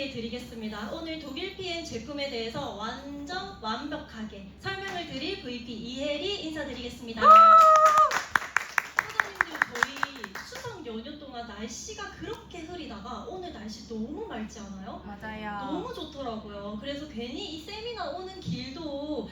소개해 드리겠습니다. 오늘 독일 PM 제품에 대해서 완전 완벽하게 설명을 드릴 VP 이혜리 인사드리겠습니다. 사장님들, 저희 추석 연휴 동안 날씨가 그렇게 흐리다가 오늘 날씨 너무 맑지 않아요? 맞아요. 너무 좋더라고요. 그래서 괜히 이 세미나 오는 길도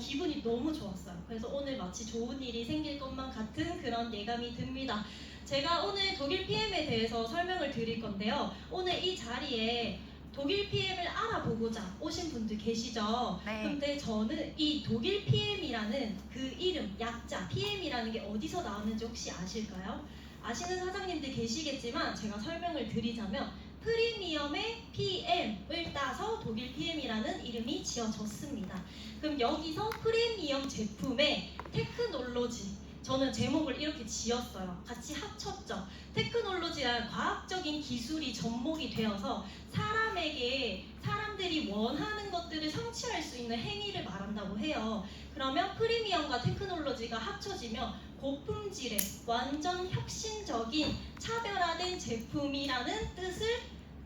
기분이 너무 좋았어요. 그래서 오늘 마치 좋은 일이 생길 것만 같은 그런 예감이 듭니다. 제가 오늘 독일 PM에 대해서 설명을 드릴 건데요. 오늘 이 자리에 독일 PM을 알아보고자 오신 분들 계시죠? 네. 근데 저는 이 독일 PM이라는 그 이름, 약자 PM이라는 게 어디서 나왔는지 혹시 아실까요? 아시는 사장님들 계시겠지만 제가 설명을 드리자면 프리미엄의 PM을 따서 독일 PM이라는 이름이 지어졌습니다. 그럼 여기서 프리미엄 제품의 테크놀로지, 저는 제목을 이렇게 지었어요. 같이 합쳤죠. 테크놀로지란 과학적인 기술이 접목이 되어서 사람들이 원하는 것들을 성취할 수 있는 행위를 말한다고 해요. 그러면 프리미엄과 테크놀로지가 합쳐지면 고품질의 완전 혁신적인 차별화된 제품이라는 뜻을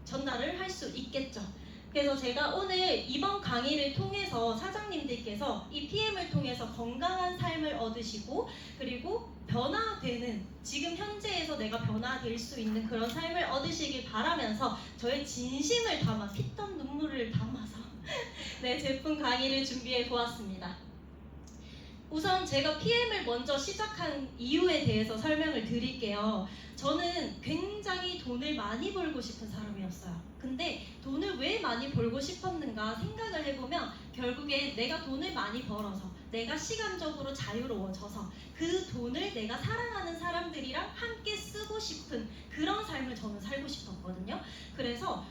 전달을 할 수 있겠죠. 그래서 제가 오늘 이번 강의를 통해서 사장님들께서 이 PM을 통해서 건강한 삶을 얻으시고 그리고 변화되는, 지금 현재에서 내가 변화될 수 있는 그런 삶을 얻으시길 바라면서 저의 진심을 담아 피땀 눈물을 담아서 네, 제품 강의를 준비해 보았습니다. 우선 제가 PM을 먼저 시작한 이유에 대해서 설명을 드릴게요. 저는 굉장히 돈을 많이 벌고 싶은 사람이었어요. 근데 돈을 왜 많이 벌고 싶었는가 생각을 해보면 결국에 내가 돈을 많이 벌어서 내가 시간적으로 자유로워져서 그 돈을 내가 사랑하는 사람들이랑 함께 쓰고 싶은 그런 삶을 저는 살고 싶었거든요. 그래서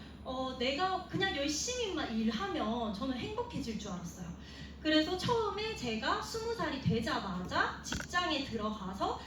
내가 그냥 열심히만 일하면 저는 행복해질 줄 알았어요. 그래서 처음에 제가 20살이 되자마자 직장에 들어가서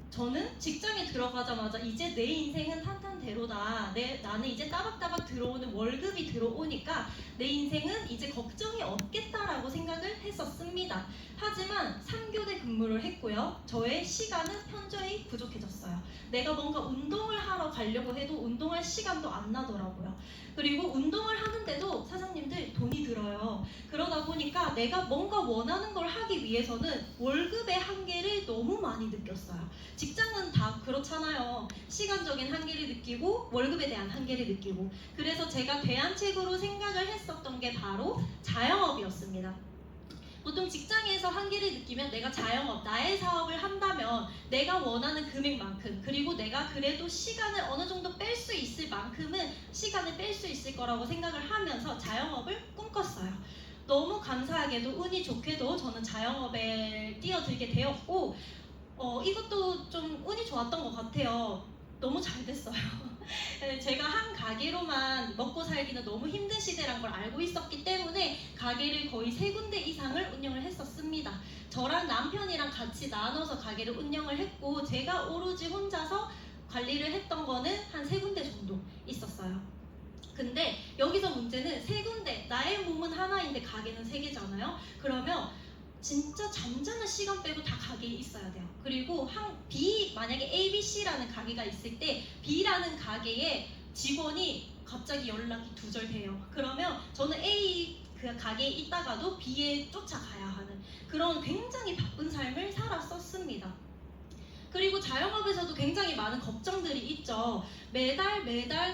저는 직장에 들어가자마자 이제 내 인생은 탄탄대로다. 나는 이제 따박따박 들어오는 월급이 들어오니까 내 인생은 이제 걱정이 없겠다라고 생각을 했었습니다. 하지만 3교대 근무를 했고요. 저의 시간은 현저히 부족해졌어요. 내가 뭔가 운동을 하러 가려고 해도 운동할 시간도 안 나더라고요. 그리고 운동을 하는데도 사장님들 돈이 들어요. 그러다 보니까 내가 뭔가 원하는 걸 하기 위해서는 월급의 한계를 너무 많이 느꼈어요. 직장은 다 그렇잖아요. 시간적인 한계를 느끼고 월급에 대한 한계를 느끼고. 그래서 제가 대안책으로 생각을 했었던 게 바로 자영업이었습니다. 보통 직장에서 한계를 느끼면 내가 자영업, 나의 사업을 한다면 내가 원하는 금액만큼, 그리고 내가 그래도 시간을 어느 정도 뺄 수 있을 만큼은 시간을 뺄 수 있을 거라고 생각을 하면서 자영업을 꿈꿨어요. 너무 감사하게도 운이 좋게도 저는 자영업에 뛰어들게 되었고 이것도 좀 운이 좋았던 것 같아요. 너무 잘 됐어요. 제가 한 가게로만 먹고 살기는 너무 힘든 시대란 걸 알고 있었기 때문에 가게를 거의 3군데 이상을 운영을 했었습니다. 저랑 남편이랑 같이 나눠서 가게를 운영을 했고 제가 오로지 혼자서 관리를 했던 거는 한 3군데 정도 있었어요. 근데 여기서 문제는 3군데, 나의 몸은 하나인데 가게는 3개잖아요. 그러면 진짜 잠자는 시간 빼고 다 가게에 있어야 돼요. 그리고 만약에 A, B, C라는 가게가 있을 때 B라는 가게에 직원이 갑자기 연락이 두절돼요. 그러면 저는 A 그 가게에 있다가도 B에 쫓아가야 하는 그런 굉장히 바쁜 삶을 살았었습니다. 그리고 자영업에서도 굉장히 많은 걱정들이 있죠. 매달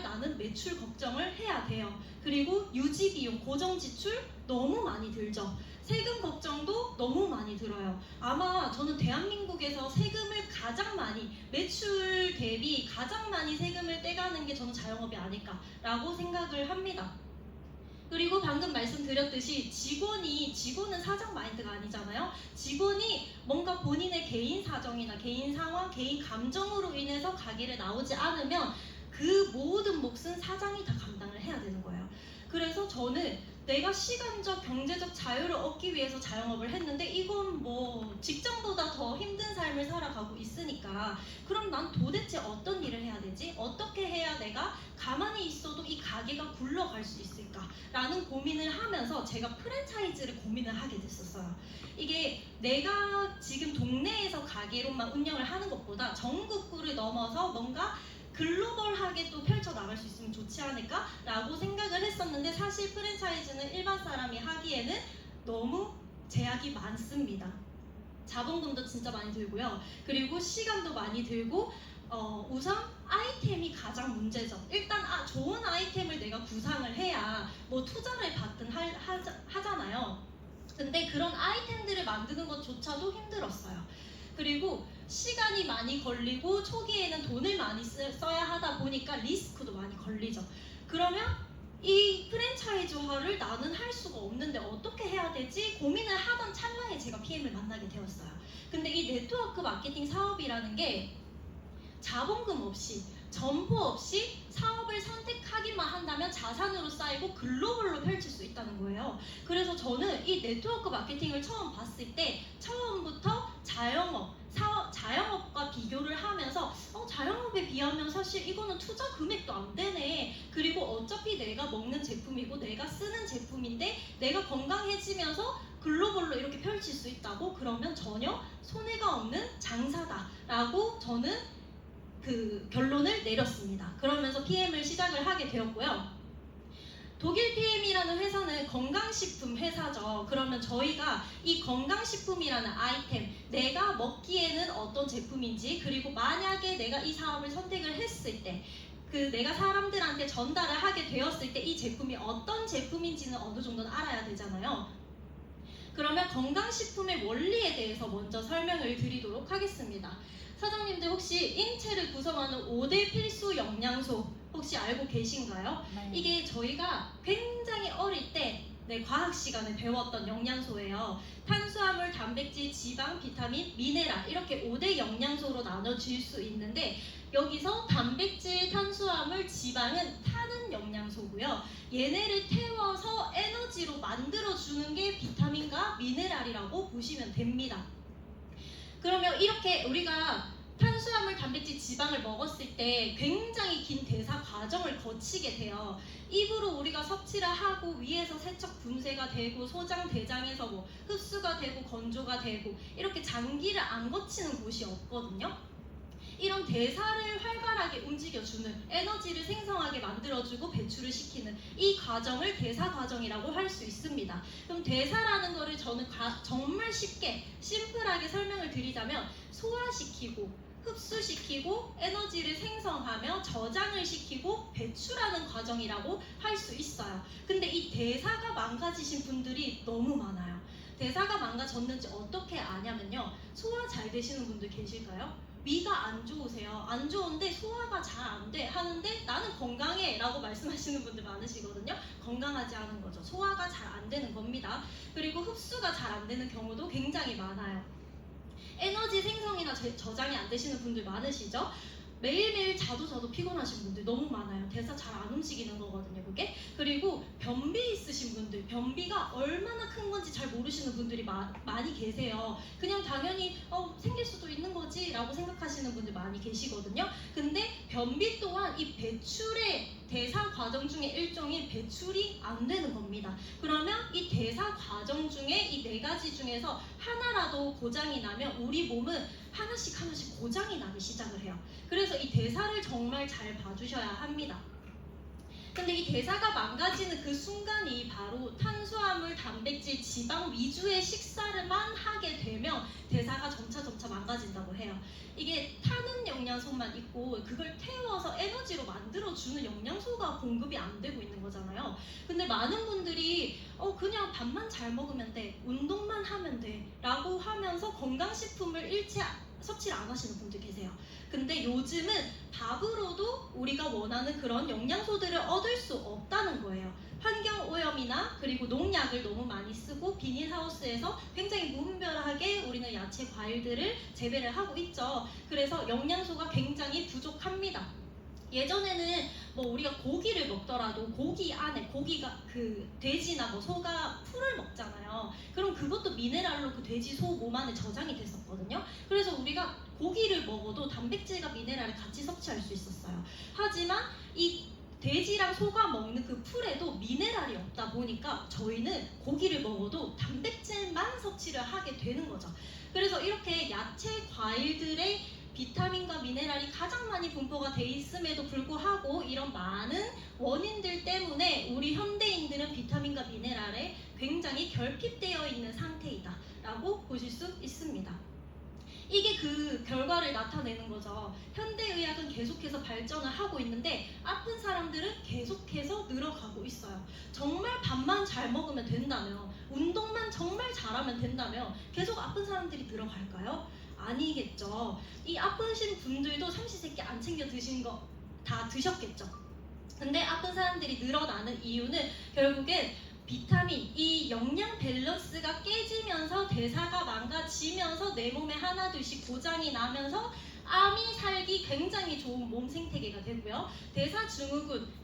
나는 매출 걱정을 해야 돼요. 그리고 유지비용, 고정지출 너무 많이 들죠. 세금 걱정도 너무 많이 들어요. 아마 저는 대한민국에서 세금을 가장 많이, 매출 대비 가장 많이 세금을 떼가는 게 저는 자영업이 아닐까라고 생각을 합니다. 그리고 방금 말씀드렸듯이 직원은 사장 마인드가 아니잖아요. 직원이 뭔가 본인의 개인 사정이나 개인 상황, 개인 감정으로 인해서 가게를 나오지 않으면 그 모든 몫은 사장이 다 감당을 해야 되는 거예요. 그래서 저는 내가 시간적, 경제적 자유를 얻기 위해서 자영업을 했는데 이건 뭐 직장보다 더 힘든 삶을 살아가고 있으니까 그럼 난 도대체 어떤 일을 해야 되지? 어떻게 해야 내가 가만히 있어도 이 가게가 굴러갈 수 있을까? 라는 고민을 하면서 제가 프랜차이즈를 고민을 하게 됐었어요. 이게 내가 지금 동네에서 가게로만 운영을 하는 것보다 전국구를 넘어서 뭔가 글로벌하게 또 펼쳐나갈 수 있으면 좋지 않을까라고 생각을 했었는데 사실 프랜차이즈는 일반 사람이 하기에는 너무 제약이 많습니다. 자본금도 진짜 많이 들고요. 그리고 시간도 많이 들고 우선 아이템이 가장 문제죠. 일단 좋은 아이템을 내가 구상을 해야 뭐 투자를 받든 하잖아요. 근데 그런 아이템들을 만드는 것조차도 힘들었어요. 그리고 시간이 많이 걸리고 초기에는 돈을 많이 써야 하다 보니까 리스크도 많이 걸리죠. 그러면 이 프랜차이즈화를 나는 할 수가 없는데 어떻게 해야 되지? 고민을 하던 찰나에 제가 PM을 만나게 되었어요. 근데 이 네트워크 마케팅 사업이라는 게 자본금 없이 점포 없이 사업을 선택하기만 한다면 자산으로 쌓이고 글로벌로 펼칠 수 있다는 거예요. 그래서 저는 이 네트워크 마케팅을 처음 봤을 때 처음부터 자영업과 비교를 하면서 자영업에 비하면 사실 이거는 투자 금액도 안 되네. 그리고 어차피 내가 먹는 제품이고 내가 쓰는 제품인데 내가 건강해지면서 글로벌로 이렇게 펼칠 수 있다고? 그러면 전혀 손해가 없는 장사다라고 저는 그 결론을 내렸습니다. 그러면서 PM을 시작을 하게 되었고요. 독일 PM이라는 회사는 건강식품 회사죠. 그러면 저희가 이 건강식품이라는 아이템, 내가 먹기에는 어떤 제품인지, 그리고 만약에 내가 이 사업을 선택을 했을 때 내가 사람들한테 전달을 하게 되었을 때 이 제품이 어떤 제품인지는 어느 정도는 알아야 되잖아요. 그러면 건강식품의 원리에 대해서 먼저 설명을 드리도록 하겠습니다. 사장님들 혹시 인체를 구성하는 5대 필수 영양소 혹시 알고 계신가요? 네. 이게 저희가 굉장히 어릴 때 과학 시간에 배웠던 영양소예요. 탄수화물, 단백질, 지방, 비타민, 미네랄 이렇게 5대 영양소로 나눠질 수 있는데 여기서 단백질, 탄수화물, 지방은 타는 영양소고요. 얘네를 태워서 에너지로 만들어주는 게 비타민과 미네랄이라고 보시면 됩니다. 그러면 이렇게 우리가 탄수화물, 단백질, 지방을 먹었을 때 굉장히 긴 대사 과정을 거치게 돼요. 입으로 우리가 섭취를 하고 위에서 세척 분쇄가 되고 소장, 대장에서 뭐 흡수가 되고 건조가 되고 이렇게 장기를 안 거치는 곳이 없거든요. 이런 대사를 활발하게 움직여주는 에너지를 생성하게 만들어주고 배출을 시키는 이 과정을 대사 과정이라고 할 수 있습니다. 그럼 대사라는 거를 저는 정말 쉽게 심플하게 설명을 드리자면 소화시키고 흡수시키고 에너지를 생성하며 저장을 시키고 배출하는 과정이라고 할 수 있어요. 근데 이 대사가 망가지신 분들이 너무 많아요. 대사가 망가졌는지 어떻게 아냐면요. 소화 잘 되시는 분들 계실까요? 위가 안 좋으세요. 안 좋은데 소화가 잘 안 돼 하는데 나는 건강해 라고 말씀하시는 분들 많으시거든요. 건강하지 않은 거죠. 소화가 잘 안 되는 겁니다. 그리고 흡수가 잘 안 되는 경우도 굉장히 많아요. 에너지 생성이나 저장이 안 되시는 분들 많으시죠? 매일매일 자도 피곤하신 분들 너무 많아요. 대사 잘 안 움직이는 거거든요, 그게. 그리고 변비 있으신 분들, 변비가 얼마나 큰 건지 잘 모르시는 분들이 많이 계세요. 그냥 당연히 생길 수도 있는 거지 라고 생각하시는 분들 많이 계시거든요. 근데 변비 또한 이 배출의 대사 과정 중에 일종인 배출이 안 되는 겁니다. 그러면 이 대사 과정 중에 이 4가지 중에서 하나라도 고장이 나면 우리 몸은 하나씩 고장이 나기 시작을 해요. 그래서 이 대사를 정말 잘 봐주셔야 합니다. 근데 이 대사가 망가지는 그 순간이 바로 탄수화물, 단백질, 지방 위주의 식사를만 하게 되면 대사가 점차 망가진다고 해요. 이게 타는 영양소만 있고 그걸 태워서 에너지로 만들어주는 영양소가 공급이 안 되고 있는 거잖아요. 근데 많은 분들이 그냥 밥만 잘 먹으면 돼, 운동만 하면 돼 라고 하면서 건강식품을 일체 섭취를 안 하시는 분들 계세요. 근데 요즘은 밥으로도 우리가 원하는 그런 영양소들을 얻을 수 없다는 거예요. 환경오염이나 그리고 농약을 너무 많이 쓰고 비닐하우스에서 굉장히 무분별하게 우리는 야채, 과일들을 재배를 하고 있죠. 그래서 영양소가 굉장히 부족합니다. 예전에는 뭐 우리가 고기를 먹더라도 고기 안에 고기가 돼지나 뭐 소가 풀을 먹잖아요. 그럼 그것도 미네랄로 그 돼지, 소 몸 안에 저장이 됐었거든요. 그래서 우리가 고기를 먹어도 단백질과 미네랄을 같이 섭취할 수 있었어요. 하지만 이 돼지랑 소가 먹는 그 풀에도 미네랄이 없다 보니까 저희는 고기를 먹어도 단백질만 섭취를 하게 되는 거죠. 그래서 이렇게 야채, 과일들의 비타민과 미네랄이 가장 많이 분포가 돼 있음에도 불구하고 이런 많은 원인들 때문에 우리 현대인들은 비타민과 미네랄에 굉장히 결핍되어 있는 상태이다 라고 보실 수 있습니다. 이게 그 결과를 나타내는 거죠. 현대의학은 계속해서 발전을 하고 있는데 아픈 사람들은 계속해서 늘어가고 있어요. 정말 밥만 잘 먹으면 된다면, 운동만 정말 잘하면 된다면 계속 아픈 사람들이 늘어갈까요? 아니겠죠. 이 아프신 분들도 삼시세끼 안 챙겨 드신 거 다 드셨겠죠. 근데 아픈 사람들이 늘어나는 이유는 결국엔 비타민, 이 영양 밸런스가 깨지면서 대사가 망가지면서 내 몸에 하나둘씩 고장이 나면서 암이 살기 굉장히 좋은 몸 생태계가 되고요.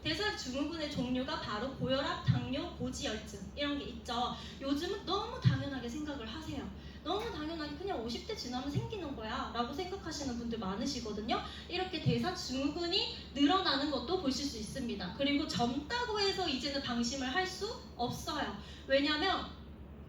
대사증후군의 종류가 바로 고혈압, 당뇨, 고지혈증 이런 게 있죠. 요즘은 너무 당연하게 생각을 하세요. 너무 당연하게 그냥 50대 지나면 생기는 거야 라고 생각하시는 분들 많으시거든요. 이렇게 대사증후군이 늘어나는 것도 보실 수 있습니다. 그리고 젊다고 해서 이제는 방심을 할 수 없어요. 왜냐면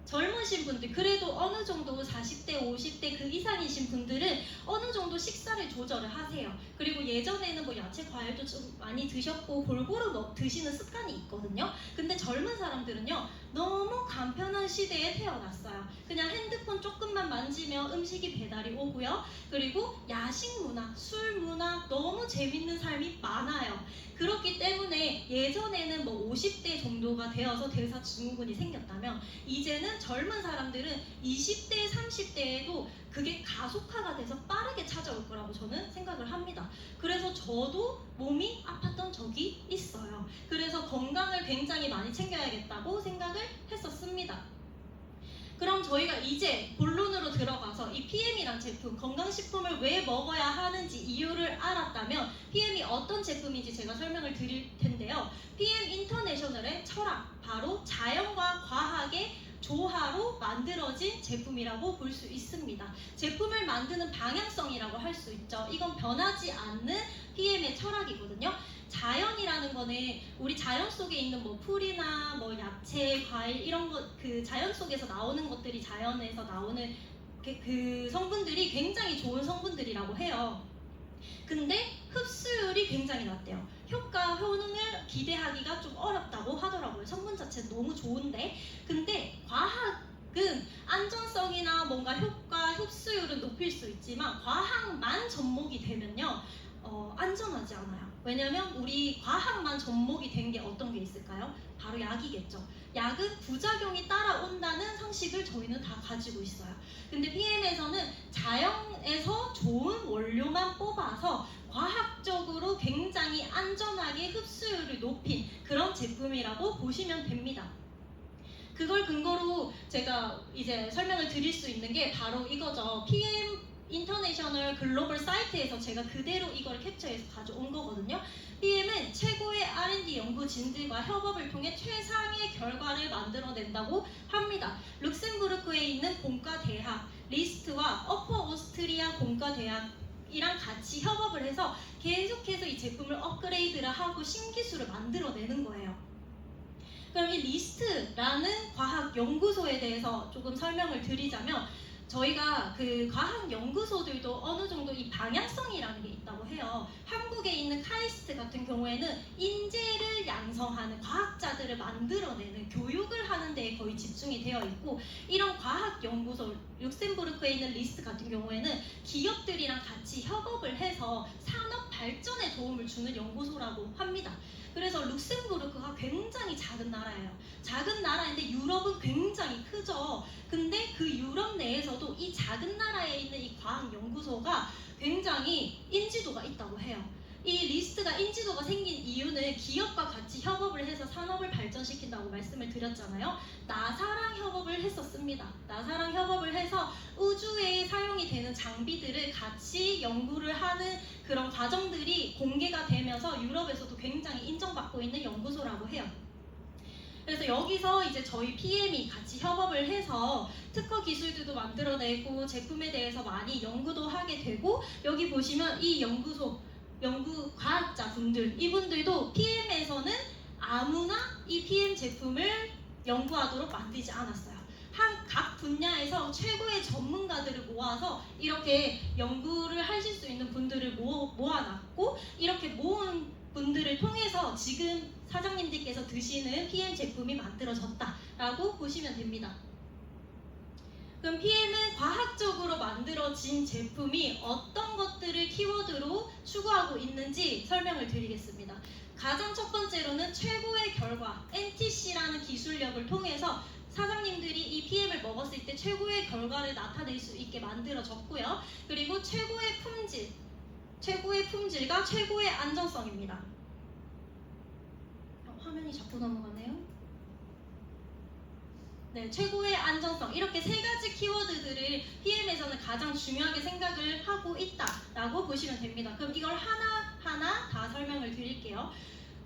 젊으신 분들, 그래도 어느 정도 40대, 50대 그 이상이신 분들은 어느 정도 식사를 조절을 하세요. 그리고 예전에는 뭐 야채, 과일도 좀 많이 드셨고 골고루 드시는 습관이 있거든요. 근데 젊은 사람들은요, 너무 간편한 시대에 태어났어요. 그냥 핸드폰 조금만 만지면 음식이 배달이 오고요. 그리고 야식 문화, 술 문화, 너무 재밌는 삶이 많아요. 그렇기 때문에 예전에는 뭐 50대 정도가 되어서 대사증후군이 생겼다면 이제는 젊은 사람들은 20대, 30대에도 그게 가속화가 돼서 빠르게 찾아올 거라고 저는 생각을 합니다. 그래서 저도 몸이 아팠던 적이 있어요. 그래서 건강을 굉장히 많이 챙겨야겠다고 생각을 했었습니다. 그럼 저희가 이제 본론으로 들어가서 이 PM이란 제품, 건강식품을 왜 먹어야 하는지 이유를 알았다면 PM이 어떤 제품인지 제가 설명을 드릴 텐데요. PM 인터내셔널의 철학, 바로 자연과 과학의 조화로 만들어진 제품이라고 볼 수 있습니다. 제품을 만드는 방향성이라고 할 수 있죠. 이건 변하지 않는 PM의 철학이거든요. 자연이라는 거는 우리 자연 속에 있는 뭐 풀이나 뭐 야채, 과일 이런 것, 그 자연 속에서 나오는 것들이 자연에서 나오는 그 성분들이 굉장히 좋은 성분들이라고 해요. 근데 흡수율이 굉장히 낮대요. 효능을 기대하기가 좀 어렵다고 하더라고요. 성분 자체는 너무 좋은데. 근데 과학은 안전성이나 뭔가 효과, 흡수율은 높일 수 있지만 과학만 접목이 되면요, 안전하지 않아요. 왜냐면 우리 과학만 접목이 된 게 어떤 게 있을까요? 바로 약이겠죠. 약은 부작용이 따라온다는 상식을 저희는 다 가지고 있어요. 근데 PM에서는 자연에서 좋은 원료만 뽑아서 과학적으로 굉장히 안전하게 흡수율을 높인 그런 제품이라고 보시면 됩니다. 그걸 근거로 제가 이제 설명을 드릴 수 있는 게 바로 이거죠. PM 인터내셔널 글로벌 사이트에서 제가 그대로 이걸 캡처해서 가져온 거거든요. PM은 최고의 R&D 연구진들과 협업을 통해 최상의 결과를 만들어낸다고 합니다. 룩셈부르크에 있는 공과대학 리스트와 어퍼 오스트리아 공과대학이랑 같이 협업을 해서 계속해서 이 제품을 업그레이드를 하고 신기술을 만들어내는 거예요. 그럼 이 리스트라는 과학 연구소에 대해서 조금 설명을 드리자면, 저희가 그 과학 연구소들도 어느 정도 이 방향성이라는 게 있다고 해요. 한국에 있는 카이스트 같은 경우에는 인재를 양성하는, 과학자들을 만들어내는, 교육을 하는 데에 거의 집중이 되어 있고, 이런 과학 연구소, 룩셈부르크에 있는 리스트 같은 경우에는 기업들이랑 같이 협업을 해서 산업 발전에 도움을 주는 연구소라고 합니다. 그래서 룩셈부르크가 굉장히 작은 나라예요. 작은 나라인데 유럽은 굉장히 크죠. 근데 그 유럽 내에서도 이 작은 나라에 있는 이 과학연구소가 굉장히 인지도가 있다고 해요. 이 리스트가 인지도가 생긴 이유는 기업과 같이 협업을 해서 산업을 발전시킨다고 말씀을 드렸잖아요. 나사랑 협업을 했었습니다. 나사랑 협업을 해서 우주에 사용이 되는 장비들을 같이 연구를 하는 그런 과정들이 공개가 되면서 유럽에서도 굉장히 인정받고 있는 연구소라고 해요. 그래서 여기서 이제 저희 PM이 같이 협업을 해서 특허 기술들도 만들어내고 제품에 대해서 많이 연구도 하게 되고, 여기 보시면 이 연구 과학자분들, 이분들도 PM에서는 아무나 이 PM 제품을 연구하도록 만들지 않았어요. 각 분야에서 최고의 전문가들을 모아서 이렇게 연구를 하실 수 있는 분들을 모아놨고, 이렇게 모은 분들을 통해서 지금 사장님들께서 드시는 PM 제품이 만들어졌다라고 보시면 됩니다. 그럼 PM은 과학적으로 만들어진 제품이 어떤 것들을 키워드로 추구하고 있는지 설명을 드리겠습니다. 가장 첫 번째로는 최고의 결과, NTC라는 기술력을 통해서 사장님들이 이 PM을 먹었을 때 최고의 결과를 나타낼 수 있게 만들어졌고요. 그리고 최고의 품질, 최고의 품질과 최고의 안정성입니다. 화면이 자꾸 넘어가네요. 네, 최고의 안정성, 이렇게 세 가지 키워드들을 PM에서는 가장 중요하게 생각을 하고 있다라고 보시면 됩니다. 그럼 이걸 하나하나 다 설명을 드릴게요.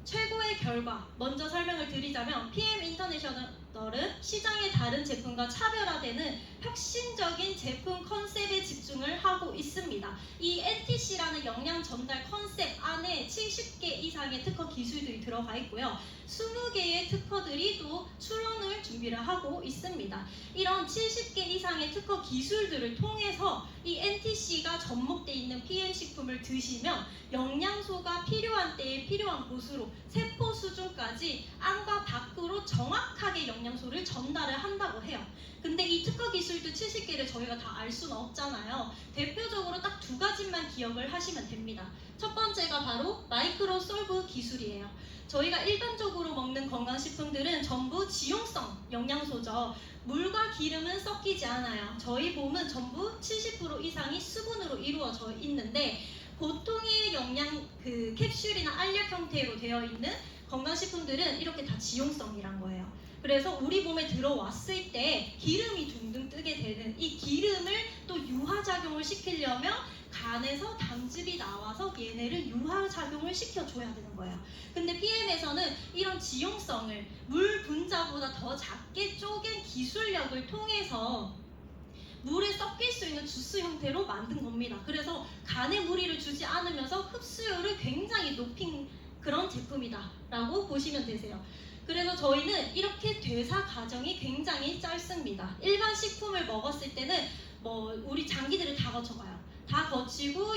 최고의 결과, 먼저 설명을 드리자면 PM 인터내셔널은 시장의 다른 제품과 차별화되는 혁신적인 제품 컨셉에 집중을 하고 있습니다. 이 NTC라는 영양 전달 컨셉 안에 70개 이상의 특허 기술들이 들어가 있고요. 20개의 특허들이 또 출원을 준비를 하고 있습니다. 이런 70개 이상의 특허 기술들을 통해서 이 NTC가 접목되어 있는 PM 식품을 드시면 영양소가 필요한 때에 필요한 곳으로 세포 수준까지 안과 밖으로 정확하게 영양소를 전달을 한다고 해요. 근데 이 특허 기술도 70개를 저희가 다 알 수는 없잖아요. 대표적으로 딱 두 가지만 기억을 하시면 됩니다. 첫 번째가 바로 마이크로 솔브 기술이에요. 저희가 일반적으로 먹는 건강식품들은 전부 지용성 영양소죠. 물과 기름은 섞이지 않아요. 저희 몸은 전부 70% 이상이 수분으로 이루어져 있는데, 보통의 영양 캡슐이나 알약 형태로 되어 있는 건강식품들은 이렇게 다 지용성이란 거예요. 그래서 우리 몸에 들어왔을 때 기름이 둥둥 뜨게 되는, 이 기름을 또 유화작용을 시키려면 간에서 담즙이 나와서 얘네를 유화작용을 시켜줘야 되는 거예요. 근데 PM에서는 이런 지용성을 물 분자보다 더 작게 쪼갠 기술력을 통해서 물에 섞일 수 있는 주스 형태로 만든 겁니다. 그래서 간에 무리를 주지 않으면서 흡수율을 굉장히 높인 그런 제품이다 라고 보시면 되세요. 그래서 저희는 이렇게 대사 과정이 굉장히 짧습니다. 일반 식품을 먹었을 때는 우리 장기들을 다 거쳐가요. 다 거치고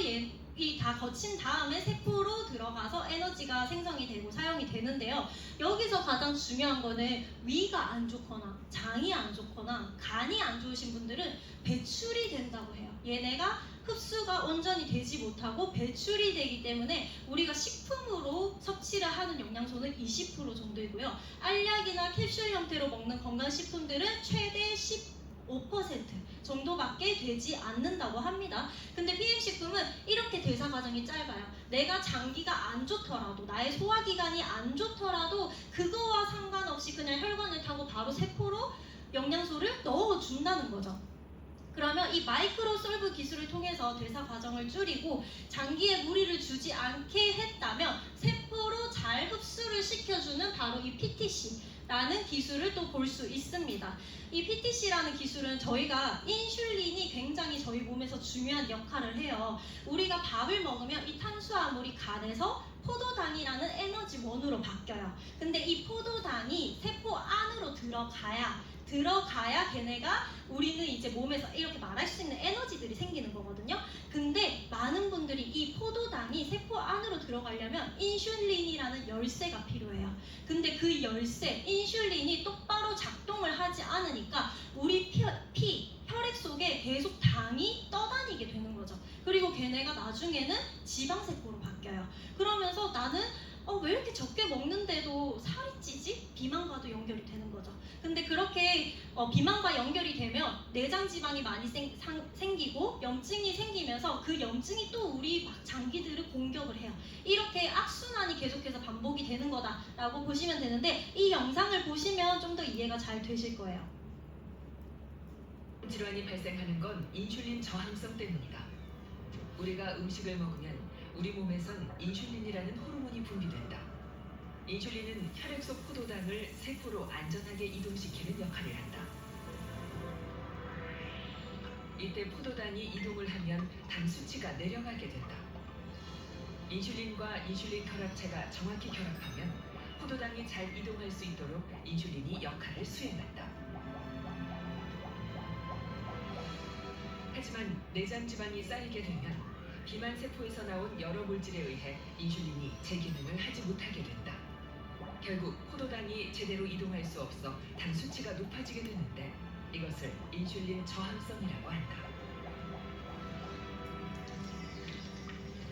다 거친 다음에 세포로 들어가서 에너지가 생성이 되고 사용이 되는데요. 여기서 가장 중요한 거는 위가 안 좋거나 장이 안 좋거나 간이 안 좋으신 분들은 배출이 된다고 해요. 얘네가 흡수가 온전히 되지 못하고 배출이 되기 때문에 우리가 식품으로 섭취를 하는 영양소는 20% 정도이고요. 알약이나 캡슐 형태로 먹는 건강식품들은 최대 15% 정도밖에 되지 않는다고 합니다. 근데 PM식품은 이렇게 대사 과정이 짧아요. 내가 장기가 안 좋더라도, 나의 소화기관이 안 좋더라도 그거와 상관없이 그냥 혈관을 타고 바로 세포로 영양소를 넣어준다는 거죠. 그러면 이 마이크로 솔브 기술을 통해서 대사 과정을 줄이고 장기에 무리를 주지 않게 했다면 세포로 잘 흡수를 시켜주는 바로 이 PTC라는 기술을 또 볼 수 있습니다. 이 PTC라는 기술은 저희가 인슐린이 굉장히 저희 몸에서 중요한 역할을 해요. 우리가 밥을 먹으면 이 탄수화물이 간에서 포도당이라는 에너지원으로 바뀌어요. 근데 이 포도당이 세포 안으로 들어가야 걔네가 우리는 이제 몸에서 이렇게 말할 수 있는 에너지들이 생기는 거거든요. 근데 많은 분들이 이 포도당이 세포 안으로 들어가려면 인슐린이라는 열쇠가 필요해요. 근데 그 열쇠, 인슐린이 똑바로 작동을 하지 않으니까 우리 혈액 속에 계속 당이 떠다니게 되는 거죠. 그리고 걔네가 나중에는 지방세포로 바뀌어요. 그러면서 나는 왜 이렇게 적게 먹는데도 살이 찌지? 비만과도 연결이 되는 거죠. 근데 그렇게 비만과 연결이 되면 내장 지방이 많이 생기고 염증이 생기면서 그 염증이 또 우리 장기들을 공격을 해요. 이렇게 악순환이 계속해서 반복이 되는 거다라고 보시면 되는데, 이 영상을 보시면 좀 더 이해가 잘 되실 거예요. 질환이 발생하는 건 인슐린 저항성 때문이다. 우리가 음식을 먹으면 우리 몸에선 인슐린이라는 호르몬이 분비된다. 인슐린은 혈액 속 포도당을 세포로 안전하게 이동시키는 역할을 한다. 이때 포도당이 이동을 하면 당 수치가 내려가게 된다. 인슐린과 인슐린 결합체가 정확히 결합하면 포도당이 잘 이동할 수 있도록 인슐린이 역할을 수행한다. 하지만 내장 지방이 쌓이게 되면 비만 세포에서 나온 여러 물질에 의해 인슐린이 제 기능을 하지 못하게 된다. 결국 포도당이 제대로 이동할 수 없어 당 수치가 높아지게 되는데 이것을 인슐린 저항성이라고 한다.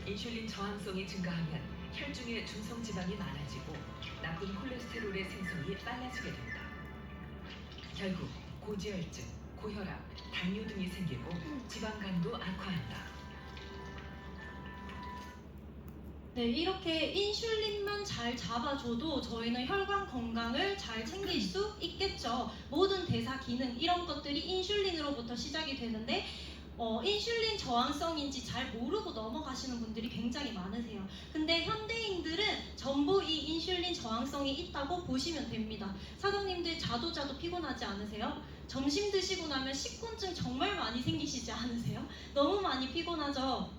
인슐린 저항성이 증가하면 혈중에 중성 지방이 많아지고 나쁜 콜레스테롤의 생성이 빨라지게 된다. 결국 고지혈증, 고혈압, 당뇨 등이 생기고 지방간도 악화한다. 네, 이렇게 인슐린만 잘 잡아줘도 저희는 혈관 건강을 잘 챙길 수 있겠죠. 모든 대사 기능 이런 것들이 인슐린으로부터 시작이 되는데 인슐린 저항성인지 잘 모르고 넘어가시는 분들이 굉장히 많으세요. 근데 현대인들은 전부 이 인슐린 저항성이 있다고 보시면 됩니다. 사장님들 자도 피곤하지 않으세요? 점심 드시고 나면 식곤증 정말 많이 생기시지 않으세요? 너무 많이 피곤하죠?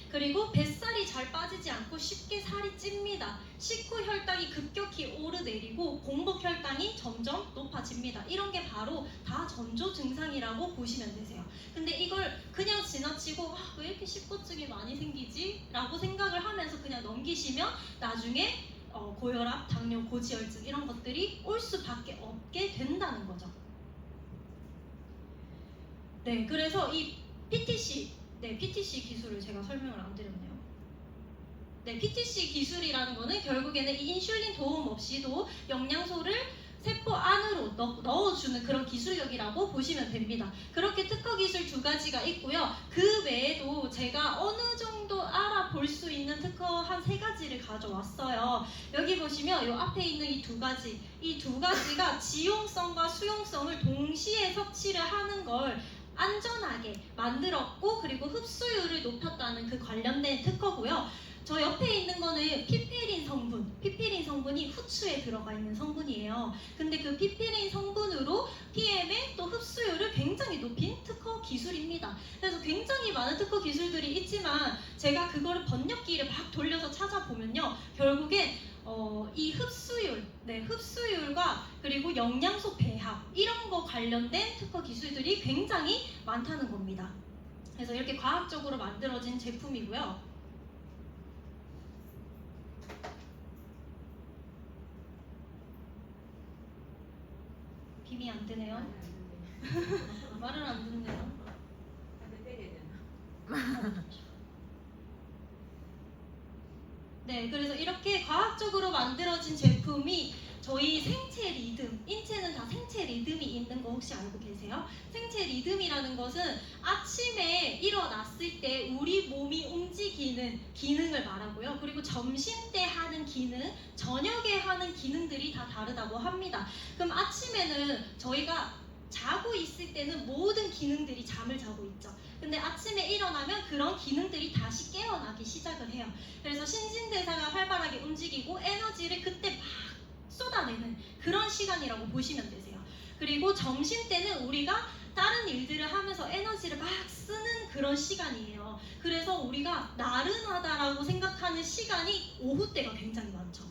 그리고 뱃살이 잘 빠지지 않고 쉽게 살이 찝니다. 식후 혈당이 급격히 오르내리고 공복 혈당이 점점 높아집니다. 이런 게 바로 다 전조 증상이라고 보시면 되세요. 근데 이걸 그냥 지나치고 왜 이렇게 식곤증이 많이 생기지? 라고 생각을 하면서 그냥 넘기시면 나중에 고혈압, 당뇨, 고지혈증 이런 것들이 올 수밖에 없게 된다는 거죠. 네, 그래서 이 PTC 기술을 제가 설명을 안 드렸네요. 네, PTC 기술이라는 거는 결국에는 이 인슐린 도움 없이도 영양소를 세포 안으로 넣어주는 그런 기술력이라고 보시면 됩니다. 그렇게 특허 기술 2가지가 있고요. 그 외에도 제가 어느 정도 알아볼 수 있는 특허 한 3가지를 가져왔어요. 여기 보시면 이 앞에 있는 이 2가지, 이 2가지가 지용성과 수용성을 동시에 섭취를 하는 걸 안전하게 만들었고 그리고 흡수율을 높였다는 그 관련된 특허고요. 저 옆에 있는 거는 피페린 성분이 후추에 들어가 있는 성분이에요. 근데 그 피페린 성분으로 PM의 또 흡수율을 굉장히 높인 특허 기술입니다. 그래서 굉장히 많은 특허 기술들이 있지만 제가 그거를 번역기를 막 돌려서 찾아보면요. 결국엔 이 흡수율과 그리고 영양소 배합 이런 거 관련된 특허 기술들이 굉장히 많다는 겁니다. 그래서 이렇게 과학적으로 만들어진 제품이고요. 힘이 안 드네요. 말을 안 듣네요. 네, 그래서 이렇게 과학적으로 만들어진 제품이 저희 생체 리듬, 인체는 다 생체 리듬이 있는 거 혹시 알고 계세요? 생체 리듬이라는 것은 아침에 일어났을 때 우리 몸이 움직이는 기능을 말하고요. 그리고 점심 때 하는 기능, 저녁에 하는 기능들이 다 다르다고 합니다. 그럼 아침에는 저희가 자고 있을 때는 모든 기능들이 잠을 자고 있죠. 근데 아침에 일어나면 그런 기능들이 다시 깨어나기 시작을 해요. 그래서 신진대사가 활발하게 움직이고 에너지를 그때 막 쏟아내는 그런 시간이라고 보시면 되세요. 그리고 점심 때는 우리가 다른 일들을 하면서 에너지를 막 쓰는 그런 시간이에요. 그래서 우리가 나른하다라고 생각하는 시간이 오후 때가 굉장히 많죠.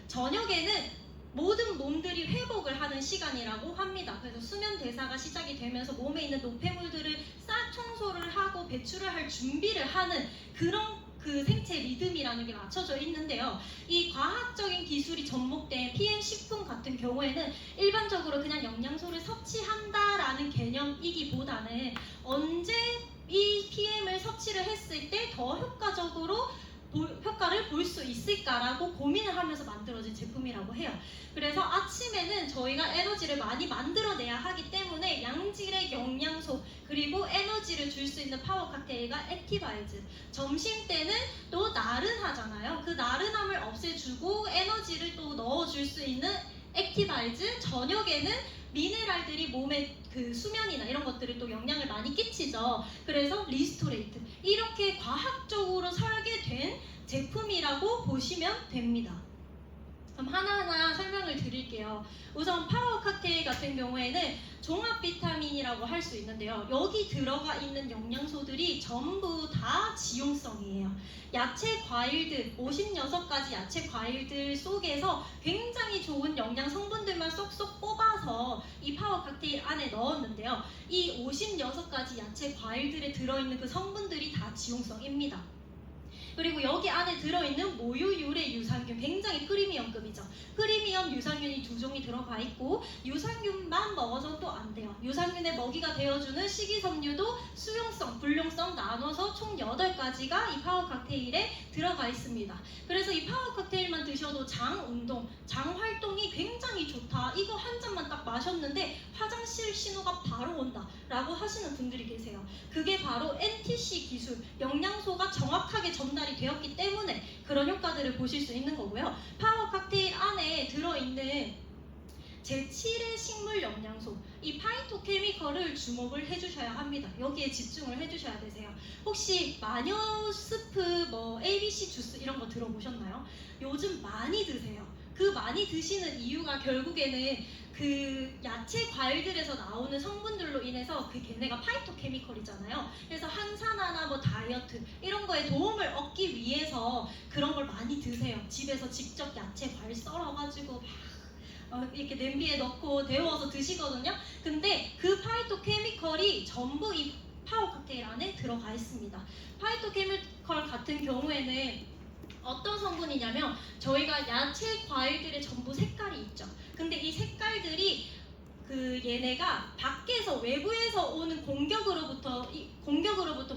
저녁에는 모든 몸들이 회복을 하는 시간이라고 합니다. 그래서 수면 대사가 시작이 되면서 몸에 있는 노폐물들을 싹 청소를 하고 배출을 할 준비를 하는 그런 그 생체 리듬이라는 게 맞춰져 있는데요. 이 과학적인 기술이 접목된 PM 식품 같은 경우에는 일반적으로 그냥 영양소를 섭취한다라는 개념이기보다는 언제 이 PM을 섭취를 했을 때 더 효과를 볼 수 있을까라고 고민을 하면서 만들어진 제품이라고 해요. 그래서 아침에는 저희가 에너지를 많이 만들어내야 하기 때문에 양질의 영양소 그리고 에너지를 줄 수 있는 파워 칵테일과 액티바이즈, 점심 때는 또 나른하잖아요. 그 나른함을 없애주고 에너지를 또 넣어줄 수 있는 액티바이즈, 저녁에는 미네랄들이 몸에 그 수면이나 이런 것들을 또 영향을 많이 끼치죠. 그래서 리스토레이트, 이렇게 과학적으로 설계된 제품이라고 보시면 됩니다. 그럼 하나하나 설명을 드릴게요. 우선 파워 칵테일 같은 경우에는 종합 비타민이라고 할 수 있는데요. 여기 들어가 있는 영양소들이 전부 다 지용성이에요. 야채 과일들, 56가지 야채 과일들 속에서 굉장히 좋은 영양 성분들만 쏙쏙 뽑아서 이 파워 파워 칵테일 안에 넣었는데요. 이 56가지 야채 과일들에 들어있는 그 성분들이 다 지용성입니다. 그리고 여기 안에 들어있는 모유 유래 유산균, 굉장히 프리미엄급이죠. 프리미엄 유산균이 2종이 들어가 있고 유산균만 먹어서도 안 돼요. 유산균의 먹이가 되어주는 식이섬유도 수용성, 불용성 나눠서 총 8가지가 이 파워 칵테일에 들어가 있습니다. 그래서 이 파워 칵테일만 드셔도 장 운동, 장 활동이 굉장히 좋다. 이거 한 잔만 딱 마셨는데 화장실 신호가 바로 온다 라고 하시는 분들이 계세요. 그게 바로 NTC 기술, 영양소가 정확하게 전달이 되었기 때문에 그런 효과들을 보실 수 있는 거고요. 파워 칵테일 안에 들어있는 제7의 식물 영양소, 이 파이토케미컬을 주목을 해주셔야 합니다. 여기에 집중을 해주셔야 되세요. 혹시 마녀 스프, ABC 주스 이런 거 들어보셨나요? 요즘 많이 드세요. 그 많이 드시는 이유가 결국에는 그 야채 과일들에서 나오는 성분들로 인해서 그 걔네가 파이토케미컬이잖아요. 그래서 항산화나 다이어트 이런 거에 도움을 얻기 위해서 그런 걸 많이 드세요. 집에서 직접 야채 과일 썰어가지고 막 이렇게 냄비에 넣고 데워서 드시거든요. 근데 그 파이토케미컬이 전부 이 파워 칵테일 안에 들어가 있습니다. 파이토케미컬 같은 경우에는 어떤 성분이냐면 저희가 야채 과일들의 전부 색깔이 있죠. 근데 이 색깔들이 얘네가 밖에서 외부에서 오는 공격으로부터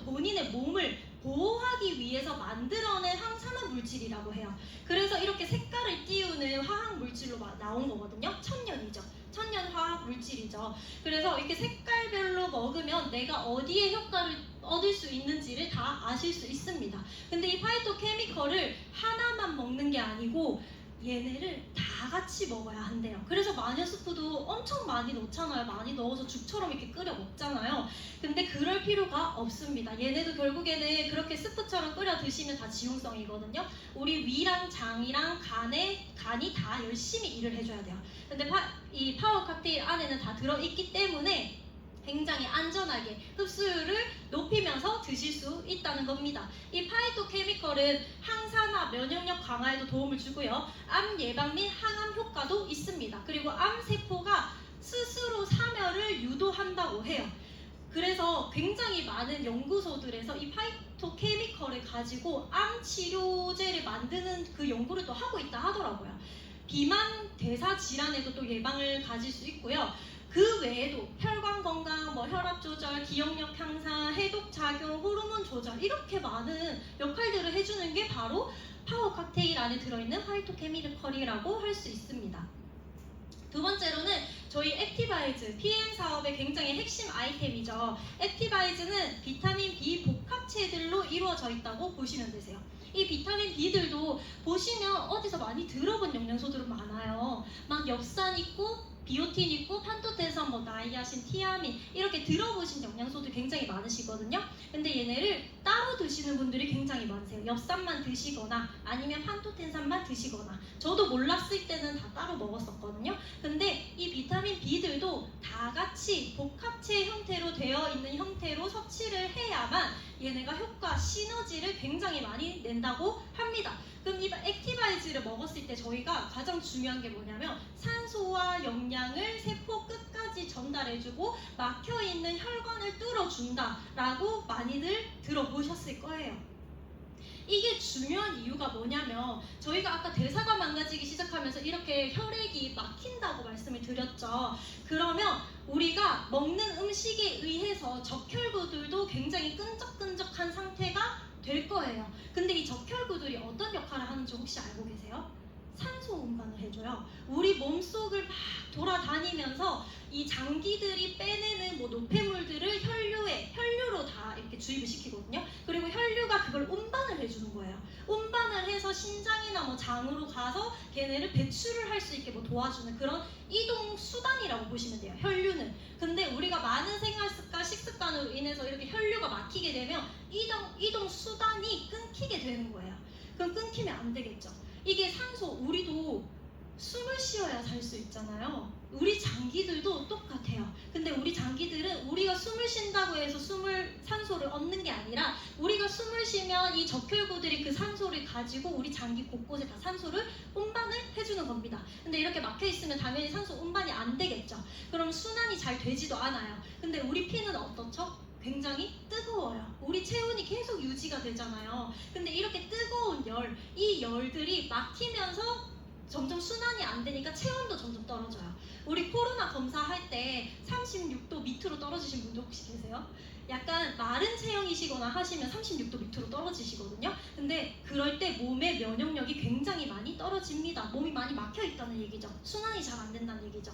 본인의 몸을 보호하기 위해서 만들어낸 항산화 물질이라고 해요. 그래서 이렇게 색깔을 띄우는 화학 물질로 나온 거거든요. 천연이죠. 천연 화학 물질이죠. 그래서 이렇게 색깔별로 먹으면 내가 어디에 효과를 얻을 수 있는지를 다 아실 수 있습니다. 근데 이 파이토케미컬을 하나만 먹는 게 아니고 얘네를 다 같이 먹어야 한대요. 그래서 마녀 스프도 엄청 많이 넣잖아요. 많이 넣어서 죽처럼 이렇게 끓여 먹잖아요. 근데 그럴 필요가 없습니다. 얘네도 결국에는 그렇게 스프처럼 끓여 드시면 다 지용성이거든요. 우리 위랑 장이랑 간이 다 열심히 일을 해줘야 돼요. 근데 이 파워 칵테일 안에는 다 들어있기 때문에 굉장히 안전하게 흡수율을 높이면서 드실 수 있다는 겁니다. 이 파이토케미컬은 항산화, 면역력 강화에도 도움을 주고요. 암 예방 및 항암 효과도 있습니다. 그리고 암세포가 스스로 사멸을 유도한다고 해요. 그래서 굉장히 많은 연구소들에서 이 파이토케미컬을 가지고 암 치료제를 만드는 그 연구를 또 하고 있다 하더라고요. 비만, 대사 질환에도 또 예방을 가질 수 있고요. 그 외에도 혈관 건강, 혈압 조절, 기억력 향상, 해독 작용, 호르몬 조절 이렇게 많은 역할들을 해주는 게 바로 파워 칵테일 안에 들어있는 파이토케미컬이라고 할 수 있습니다. 두 번째로는 저희 액티바이즈, PM 사업의 굉장히 핵심 아이템이죠. 액티바이즈는 비타민 B 복합체들로 이루어져 있다고 보시면 되세요. 이 비타민 B들도 보시면 어디서 많이 들어본 영양소들은 많아요. 막 엽산 있고 비오틴 있고 판토텐산, 나이아신, 티아민 이렇게 들어보신 영양소들 굉장히 많으시거든요. 근데 얘네를 따로 드시는 분들이 굉장히 많으세요. 엽산만 드시거나 아니면 판토텐산만 드시거나 저도 몰랐을 때는 다 따로 먹었었거든요. 근데 이 비타민 B들도 다 같이 복합체 형태로 되어 있는 형태로 섭취를 해야만 얘네가 효과, 시너지를 굉장히 많이 낸다고 합니다. 그럼 이 액티바이즈를 먹었을 때 저희가 가장 중요한 게 뭐냐면 산소와 영양을 세포 끝까지 전달해주고 막혀있는 혈관을 뚫어준다라고 많이들 들어보셨을 거예요. 이게 중요한 이유가 뭐냐면 저희가 아까 대사가 망가지기 시작하면서 이렇게 혈액이 막힌다고 말씀을 드렸죠. 그러면 우리가 먹는 음식에 의해서 적혈구들도 굉장히 끈적끈적한 상태가 될 거예요. 근데 이 적혈구들이 어떤 역할을 하는지 혹시 알고 계세요? 산소 운반을 해줘요. 우리 몸속을 막 돌아다니면서 이 장기들이 빼내는 노폐물들을 혈류로 다 이렇게 주입을 시키거든요. 그리고 혈류가 그걸 운반을 해주는 거예요. 운반을 해서 신장이나 장으로 가서 걔네를 배출을 할 수 있게 도와주는 그런 이동 수단이라고 보시면 돼요. 혈류는. 근데 우리가 많은 생활 습관, 식습관으로 인해서 이렇게 혈류가 막히게 되면 이동 수단이 끊기게 되는 거예요. 그럼 끊기면 안 되겠죠. 이게 산소, 우리도 숨을 쉬어야 살 수 있잖아요. 우리 장기들도 똑같아요. 근데 우리 장기들은 우리가 숨을 쉰다고 해서 산소를 얻는 게 아니라 우리가 숨을 쉬면 이 적혈구들이 그 산소를 가지고 우리 장기 곳곳에 다 산소를 운반을 해주는 겁니다. 근데 이렇게 막혀 있으면 당연히 산소 운반이 안 되겠죠. 그럼 순환이 잘 되지도 않아요. 근데 우리 피는 어떻죠? 굉장히 뜨거워요. 우리 체온이 계속 유지가 되잖아요. 근데 이렇게 뜨거운 이 열들이 막히면서 점점 순환이 안 되니까 체온도 점점 떨어져요. 우리 코로나 검사할 때 36도 밑으로 떨어지신 분들 혹시 계세요? 약간 마른 체형이시거나 하시면 36도 밑으로 떨어지시거든요. 근데 그럴 때 몸의 면역력이 굉장히 많이 떨어집니다. 몸이 많이 막혀 있다는 얘기죠. 순환이 잘 안 된다는 얘기죠.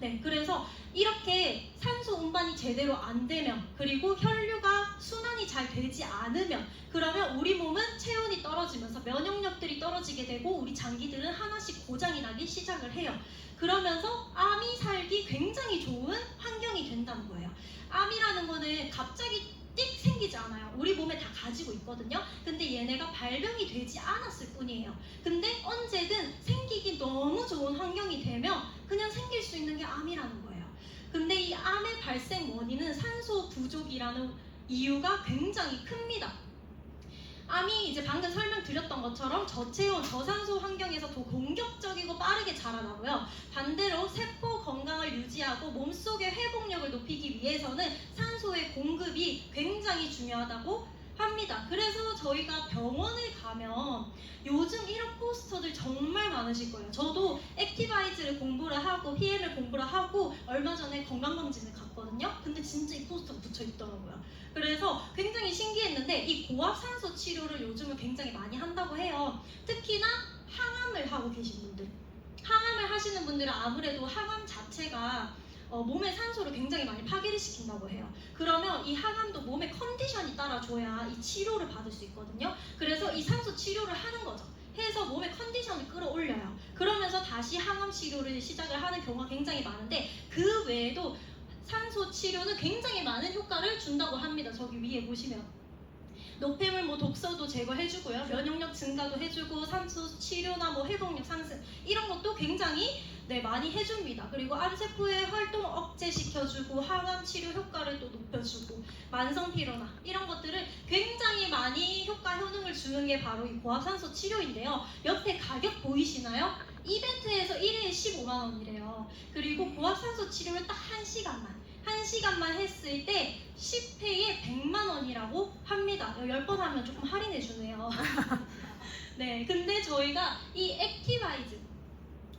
네, 그래서 이렇게 산소 운반이 제대로 안 되면, 그리고 혈류가 순환이 잘 되지 않으면, 그러면 우리 몸은 체온이 떨어지면서 면역력들이 떨어지게 되고 우리 장기들은 하나씩 고장이 나기 시작을 해요. 그러면서 암이 살기 굉장히 좋은 환경이 된다는 거예요. 암이라는 거는 갑자기 띡 생기지 않아요. 우리 몸에 다 가지고 있거든요. 근데 얘네가 발병이 되지 않았을 뿐이에요. 근데 언제든 생기기 너무 좋은 환경이 되면 그냥 생길 수 있는 게 암이라는 거예요. 근데 이 암의 발생 원인은 산소 부족이라는 이유가 굉장히 큽니다. 암이 이제 방금 설명드렸던 것처럼 저체온, 저산소 환경에서 더 공격적이고 빠르게 자라나고요. 반대로 세포 건강을 유지하고 몸속의 회복력을 높이기 위해서는 산소의 공급이 굉장히 중요하다고 합니다. 그래서 저희가 병원을 가면 요즘 이런 포스터들 정말 많으실 거예요. 저도 액티바이즈를 공부를 하고 PM을 공부를 하고 얼마 전에 건강검진을 갔거든요. 근데 진짜 이 포스터가 붙여 있더라고요. 그래서 굉장히 신기했는데 이 고압산소 치료를 요즘은 굉장히 많이 한다고 해요. 특히나 항암을 하고 계신 분들, 항암을 하시는 분들은 아무래도 항암 자체가 몸의 산소를 굉장히 많이 파괴를 시킨다고 해요. 그러면 이 항암도 몸의 컨디션이 따라줘야 이 치료를 받을 수 있거든요. 그래서 이 산소 치료를 하는 거죠. 해서 몸의 컨디션을 끌어올려요. 그러면서 다시 항암 치료를 시작을 하는 경우가 굉장히 많은데, 그 외에도 산소 치료는 굉장히 많은 효과를 준다고 합니다. 저기 위에 보시면 노폐물 독소도 제거해주고요, 면역력 증가도 해주고, 산소 치료나 회복력 상승 이런 것도 굉장히 많이 해줍니다. 그리고 암세포의 활동을 억제시켜주고 항암 치료 효과를 또 높여주고, 만성 피로나 이런 것들을 굉장히 많이 효능을 주는 게 바로 이 고압산소 치료인데요. 옆에 가격 보이시나요? 이벤트에서 1회에 15만 원이래요. 그리고 고압산소 치료를 딱 1시간만 했을 때 10회에 100만 원이라고 합니다. 10번 하면 조금 할인해 주네요. 네, 근데 저희가 이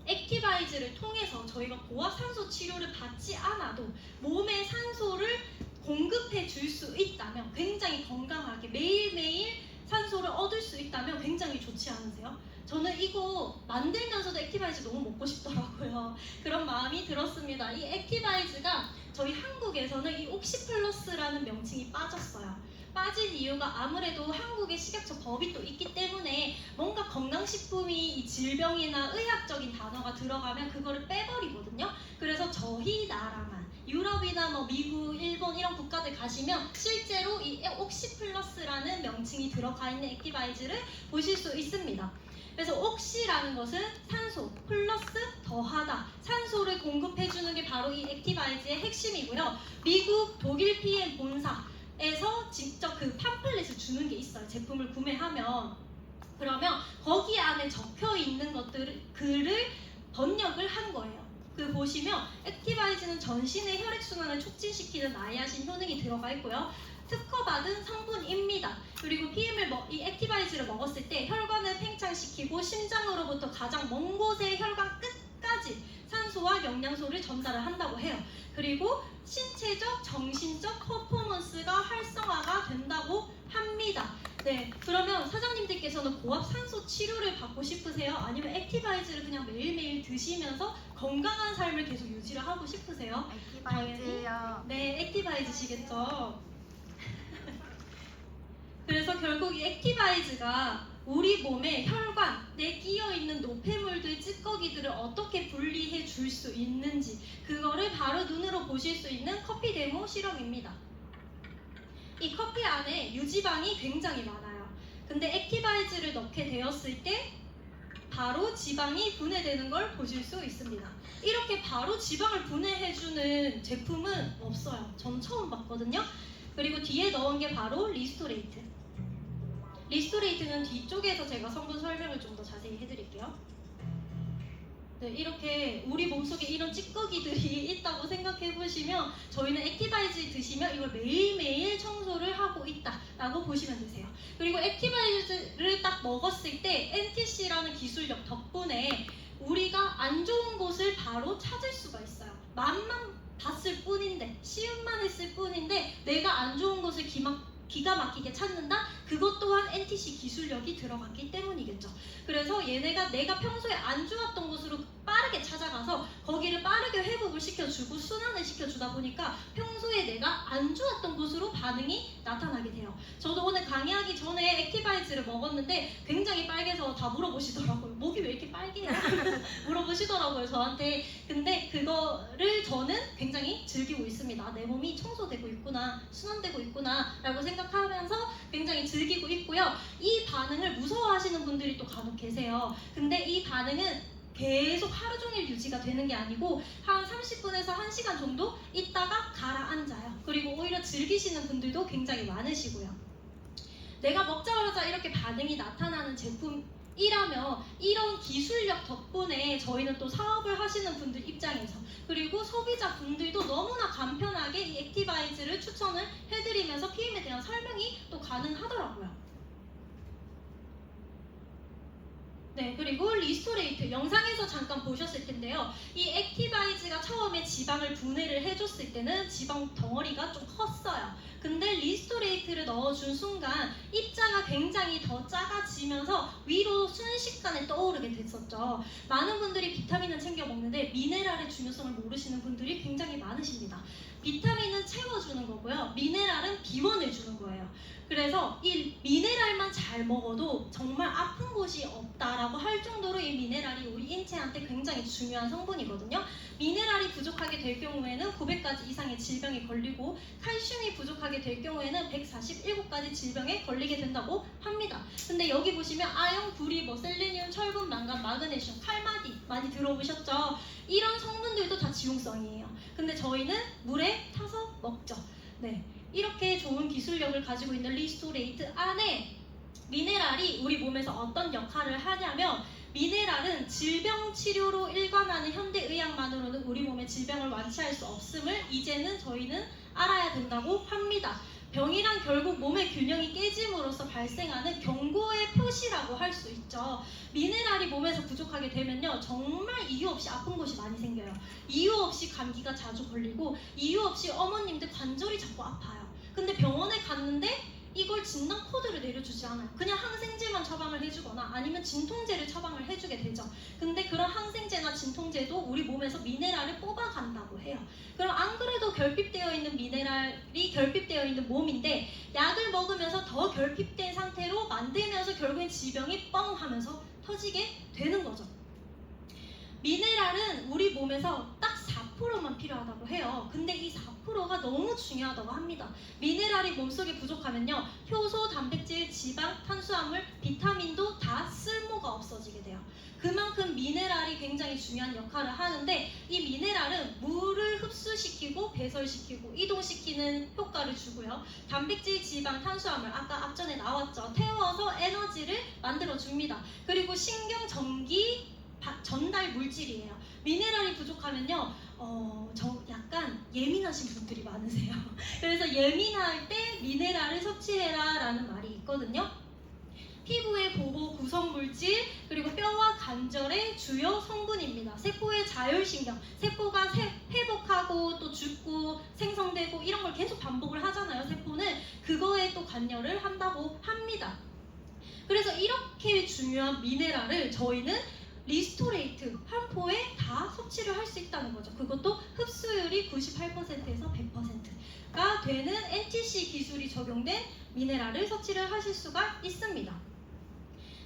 액티바이즈를 통해서 저희가 고압산소 치료를 받지 않아도 몸에 산소를 공급해 줄 수 있다면, 굉장히 건강하게 매일매일 산소를 얻을 수 있다면 굉장히 좋지 않으세요? 저는 이거 만들면서도 액티바이즈 너무 먹고 싶더라고요. 그런 마음이 들었습니다. 이 액티바이즈가 저희 한국에서는 이 옥시플러스라는 명칭이 빠졌어요. 빠진 이유가 아무래도 한국의 식약처 법이 또 있기 때문에 뭔가 건강식품이 이 질병이나 의학적인 단어가 들어가면 그거를 빼버리거든요. 그래서 저희 나라만, 유럽이나 미국, 일본 이런 국가들 가시면 실제로 이 옥시플러스라는 명칭이 들어가 있는 액티바이즈를 보실 수 있습니다. 그래서 옥시라는 것은 산소 플러스 더하다, 산소를 공급해주는 게 바로 이 액티바이즈의 핵심이고요. 미국, 독일 PM 본사에서 직접 그 팜플렛을 주는 게 있어요. 제품을 구매하면. 그러면 거기 안에 적혀 있는 글을 번역을 한 거예요. 그 보시면 액티바이즈는 전신의 혈액순환을 촉진시키는 나이아신 효능이 들어가 있고요. 특허받은 성분입니다. 그리고 이 액티바이즈를 먹었을 때 혈관을 팽창시키고 심장으로부터 가장 먼 곳의 혈관 끝까지 산소와 영양소를 전달을 한다고 해요. 그리고 신체적, 정신적 퍼포먼스가 활성화가 된다고 합니다. 네, 그러면 사장님들께서는 고압산소 치료를 받고 싶으세요? 아니면 액티바이즈를 그냥 매일매일 드시면서 건강한 삶을 계속 유지를 하고 싶으세요? 액티바이즈요. 네, 액티바이즈시겠죠? 그래서 결국 이 액티바이즈가 우리 몸의 혈관에 끼어있는 노폐물들, 찌꺼기들을 어떻게 분리해 줄 수 있는지, 그거를 바로 눈으로 보실 수 있는 커피 데모 실험입니다. 이 커피 안에 유지방이 굉장히 많아요. 근데 액티바이즈를 넣게 되었을 때 바로 지방이 분해되는 걸 보실 수 있습니다. 이렇게 바로 지방을 분해해주는 제품은 없어요. 저는 처음 봤거든요. 그리고 뒤에 넣은 게 바로 리스토레이트. 리스토레이트는 뒤쪽에서 제가 성분 설명을 좀 더 자세히 해드릴게요. 네, 이렇게 우리 몸속에 이런 찌꺼기들이 있다고 생각해 보시면 저희는 액티바이즈 드시면 이걸 매일매일 청소를 하고 있다라고 보시면 되세요. 그리고 액티바이즈를 딱 먹었을 때 NTC라는 기술력 덕분에 우리가 안 좋은 곳을 바로 찾을 수가 있어요. 맛만 봤을 뿐인데, 시음만 했을 뿐인데 내가 안 좋은 곳을 기가 막히게 찾는다? 그것 또한 NTC 기술력이 들어갔기 때문이겠죠. 그래서 얘네가 내가 평소에 안 좋았던 곳으로 빠르게 찾아가서 거기를 빠르게 회복을 시켜주고 순환을 시켜주다 보니까 평소에 내가 안 좋았던 곳으로 반응이 나타나게 돼요. 저도 오늘 강의하기 전에 액티바이즈를 먹었는데 굉장히 빨개서 다 물어보시더라고요. 목이 왜 이렇게 빨개요? 물어보시더라고요, 저한테. 근데 그거를 저는 굉장히 즐기고 있습니다. 내 몸이 청소되고 있구나, 순환되고 있구나 라고 생각하면서 굉장히 즐기고 있고요. 이 반응을 무서워하시는 분들이 또 간혹 계세요. 근데 이 반응은 계속 하루 종일 유지가 되는 게 아니고 한 30분에서 1시간 정도 있다가 가라앉아요. 그리고 오히려 즐기시는 분들도 굉장히 많으시고요. 내가 먹자마자 이렇게 반응이 나타나는 제품이라면 이런 기술력 덕분에 저희는 또 사업을 하시는 분들 입장에서 그리고 소비자 분들도 너무나 간편하게 이 액티바이즈를 추천을 해드리면서 PM에 대한 설명이 또 가능하더라고요. 네, 그리고 리스토레이트 영상에서 잠깐 보셨을 텐데요. 이 액티바이즈가 처음에 지방을 분해를 해줬을 때는 지방 덩어리가 좀 컸어요. 근데 리스토레이트를 넣어준 순간 입자가 굉장히 더 작아지면서 위로 순식간에 떠오르게 됐었죠. 많은 분들이 비타민을 챙겨 먹는데 미네랄의 중요성을 모르시는 분들이 굉장히 많으십니다. 비타민은 채워주는 거고요. 미네랄은 비워내주는 거예요. 그래서 이 미네랄만 잘 먹어도 정말 아픈 곳이 없다라고 할 정도로 이 미네랄이 우리 인체한테 굉장히 중요한 성분이거든요. 미네랄이 부족하게 될 경우에는 900가지 이상의 질병에 걸리고 칼슘이 부족하게 될 경우에는 147가지 질병에 걸리게 된다고 합니다. 근데 여기 보시면 아연, 구리, 셀레늄, 철분, 망간, 마그네슘, 칼마디 많이 들어보셨죠? 이런 성분들도 다 지용성이에요. 근데 저희는 물에 타서 먹죠. 네. 이렇게 좋은 기술력을 가지고 있는 리스토레이트 안에 미네랄이 우리 몸에서 어떤 역할을 하냐면 미네랄은 질병 치료로 일관하는 현대의학만으로는 우리 몸의 질병을 완치할 수 없음을 이제는 저희는 알아야 된다고 합니다. 병이란 결국 몸의 균형이 깨짐으로써 발생하는 경고의 표시라고 할 수 있죠. 미네랄이 몸에서 부족하게 되면요 정말 이유 없이 아픈 곳이 많이 생겨요. 이유 없이 감기가 자주 걸리고 이유 없이 어머님들 관절이 자꾸 아파요. 근데 병원에 갔는데 이걸 진단 코드를 내려주지 않아요. 그냥 항생제만 처방을 해주거나 아니면 진통제를 처방을 해주게 되죠. 근데 그런 항생제나 진통제도 우리 몸에서 미네랄을 뽑아간다고 해요. 그럼 안 그래도 결핍되어 있는 미네랄이 결핍되어 있는 몸인데 약을 먹으면서 더 결핍된 상태로 만들면서 결국엔 질병이 뻥 하면서 터지게 되는 거죠. 미네랄은 우리 몸에서 딱 4%만 필요하다고 해요. 근데 이 4%가 너무 중요하다고 합니다. 미네랄이 몸속에 부족하면요 효소, 단백질, 지방, 탄수화물, 비타민도 다 쓸모가 없어지게 돼요. 그만큼 미네랄이 굉장히 중요한 역할을 하는데 이 미네랄은 물을 흡수시키고 배설시키고 이동시키는 효과를 주고요. 단백질, 지방, 탄수화물 아까 앞전에 나왔죠. 태워서 에너지를 만들어줍니다. 그리고 신경, 전기, 전달 물질이에요. 미네랄이 부족하면요 약간 예민하신 분들이 많으세요. 그래서 예민할 때 미네랄을 섭취해라 라는 말이 있거든요. 피부의 보호 구성물질 그리고 뼈와 관절의 주요 성분입니다. 세포의 자율신경, 세포가 회복하고 또 죽고 생성되고 이런 걸 계속 반복을 하잖아요. 세포는 그거에 또 관여를 한다고 합니다. 그래서 이렇게 중요한 미네랄을 저희는 리스토레이트 한 포에 다 섭취를 할 수 있다는 거죠. 그것도 흡수율이 98%에서 100%가 되는 NTC 기술이 적용된 미네랄을 섭취를 하실 수가 있습니다.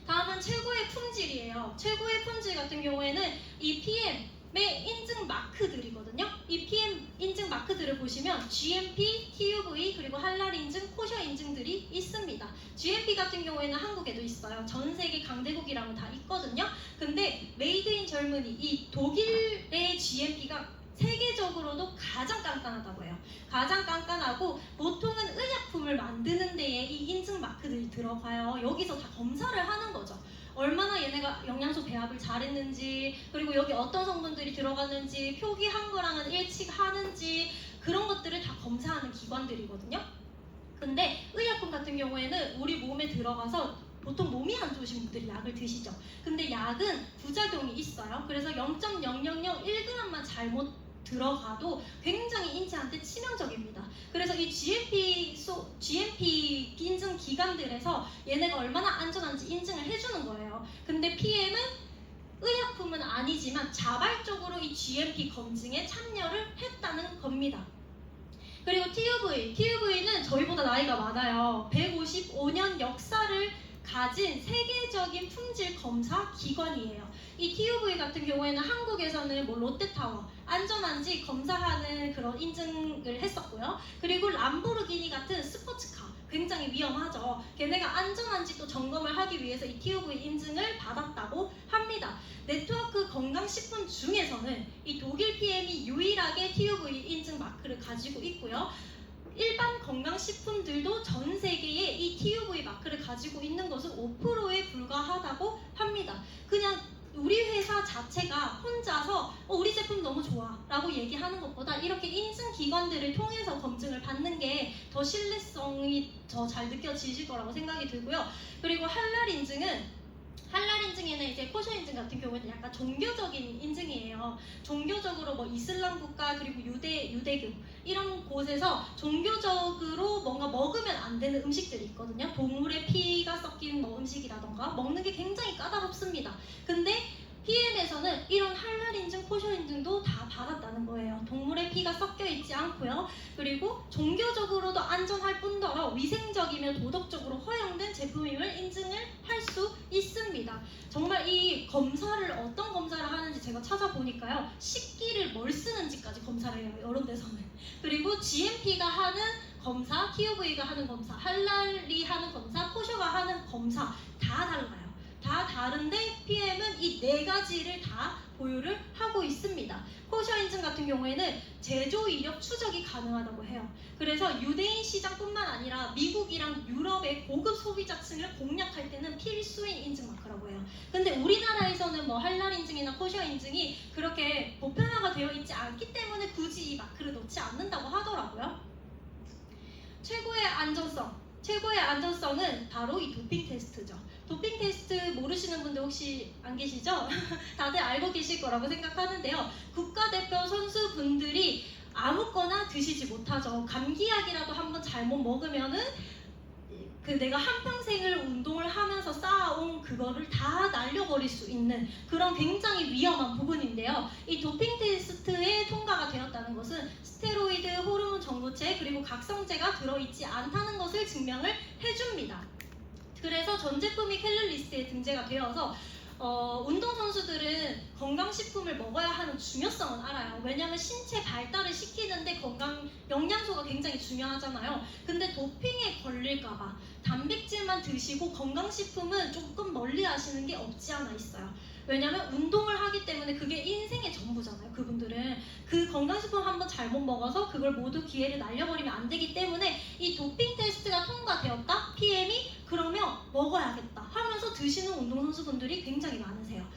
다음은 최고의 품질이에요. 최고의 품질 같은 경우에는 이 PM의 인증 마크들이거든요. 이 PM 인증 마크들을 보시면 GMP, TUV, 그리고 할랄 인증, 코셔 인증들이 있습니다. GMP 같은 경우에는 한국에도 있어요. 전 세계 강대국이라면 다 있거든요. 근데 메이드 인 젊은이, 이 독일의 GMP가 세계적으로도 가장 깐깐하다고 해요. 가장 깐깐하고 보통은 의약품을 만드는 데에 이 인증 마크들이 들어가요. 여기서 다 검사를 하는 거죠. 얼마나 얘네가 영양소 배합을 잘했는지, 그리고 여기 어떤 성분들이 들어갔는지, 표기한 거랑은 일치하는지, 그런 것들을 다 검사하는 기관들이거든요. 근데 의약품 같은 경우에는 우리 몸에 들어가서 보통 몸이 안 좋으신 분들이 약을 드시죠. 근데 약은 부작용이 있어요. 그래서 0.0001g만 잘못 들어가도 굉장히 인체한테 치명적입니다. 그래서 이 GMP 인증 기관들에서 얘네가 얼마나 안전한지 인증을 해주는 거예요. 근데 PM은 의약품은 아니지만 자발적으로 이 GMP 검증에 참여를 했다는 겁니다. 그리고 TUV는 저희보다 나이가 많아요. 155년 역사를 가진 세계적인 품질 검사 기관이에요. 이 TUV 같은 경우에는 한국에서는 뭐 롯데타워 안전한지 검사하는 그런 인증을 했었고요. 그리고 람보르기니 같은 스포츠카 굉장히 위험하죠. 걔네가 안전한지 또 점검을 하기 위해서 이 TUV 인증을 받았다고 합니다. 네트워크 건강식품 중에서는 이 독일 PM이 유일하게 TUV 인증 마크를 가지고 있고요. 일반 건강식품들도 전 세계에 이 TUV 마크를 가지고 있는 것은 5%에 불과하다고 합니다. 그냥 우리 회사 자체가 혼자서 우리 제품 너무 좋아 라고 얘기하는 것보다 이렇게 인증 기관들을 통해서 검증을 받는 게 더 신뢰성이 더 잘 느껴지실 거라고 생각이 들고요. 그리고 할랄 인증에는 이제 코셔 인증 같은 경우에는 약간 종교적인 인증이에요. 종교적으로 뭐 이슬람 국가 그리고 유대교 이런 곳에서 종교적으로 뭔가 먹으면 안 되는 음식들이 있거든요. 동물의 피가 섞인 뭐 음식이라던가 먹는 게 굉장히 까다롭습니다. 근데 PM에서는 이런 할랄 인증, 코셔 인증도 다 받았다는 거예요. 동물의 피가 섞여 있지 않고요. 그리고 종교적으로도 안전할 뿐더러 위생적이며 도덕적으로 허용된 제품임을 인증을 할 수 있습니다. 정말 이 검사를 어떤 검사를 하는지 제가 찾아보니까요. 식기를 뭘 쓰는지까지 검사를 해요. 이런 데서는. 그리고 GMP가 하는 검사, TUV가 하는 검사, 할랄이 하는 검사, 코셔가 하는 검사 다 달라요. 다 다른데 PM은 이 네 가지를 다 보유를 하고 있습니다. 코셔 인증 같은 경우에는 제조 이력 추적이 가능하다고 해요. 그래서 유대인 시장뿐만 아니라 미국이랑 유럽의 고급 소비자층을 공략할 때는 필수인 인증 마크라고 해요. 근데 우리나라에서는 뭐 할랄 인증이나 코셔 인증이 그렇게 보편화가 되어 있지 않기 때문에 굳이 이 마크를 넣지 않는다고 하더라고요. 최고의 안전성은 바로 이 도핑 테스트죠. 도핑 테스트 모르시는 분들 혹시 안 계시죠? 다들 알고 계실 거라고 생각하는데요. 국가대표 선수분들이 아무거나 드시지 못하죠. 감기약이라도 한번 잘못 먹으면은 내가 한평생을 운동을 하면서 쌓아온 그거를 다 날려버릴 수 있는 그런 굉장히 위험한 부분인데요. 이 도핑 테스트에 통과가 되었다는 것은 스테로이드, 호르몬 정도체, 그리고 각성제가 들어있지 않다는 것을 증명을 해줍니다. 그래서 전 제품이 캘로리 리스트에 등재가 되어서 운동선수들은 건강식품을 먹어야 하는 중요성은 알아요. 왜냐하면 신체 발달을 시키는데 영양소가 굉장히 중요하잖아요. 근데 도핑에 걸릴까봐 단백질만 드시고 건강식품은 조금 멀리 하시는 게 없지 않아 있어요. 왜냐면 운동을 하기 때문에 그게 인생의 전부잖아요. 그분들은 그 건강식품 한번 잘못 먹어서 그걸 모두 기회를 날려버리면 안 되기 때문에 이 도핑 테스트가 통과되었다? PM이 그러면 먹어야겠다 하면서 드시는 운동선수분들이 굉장히 많으세요.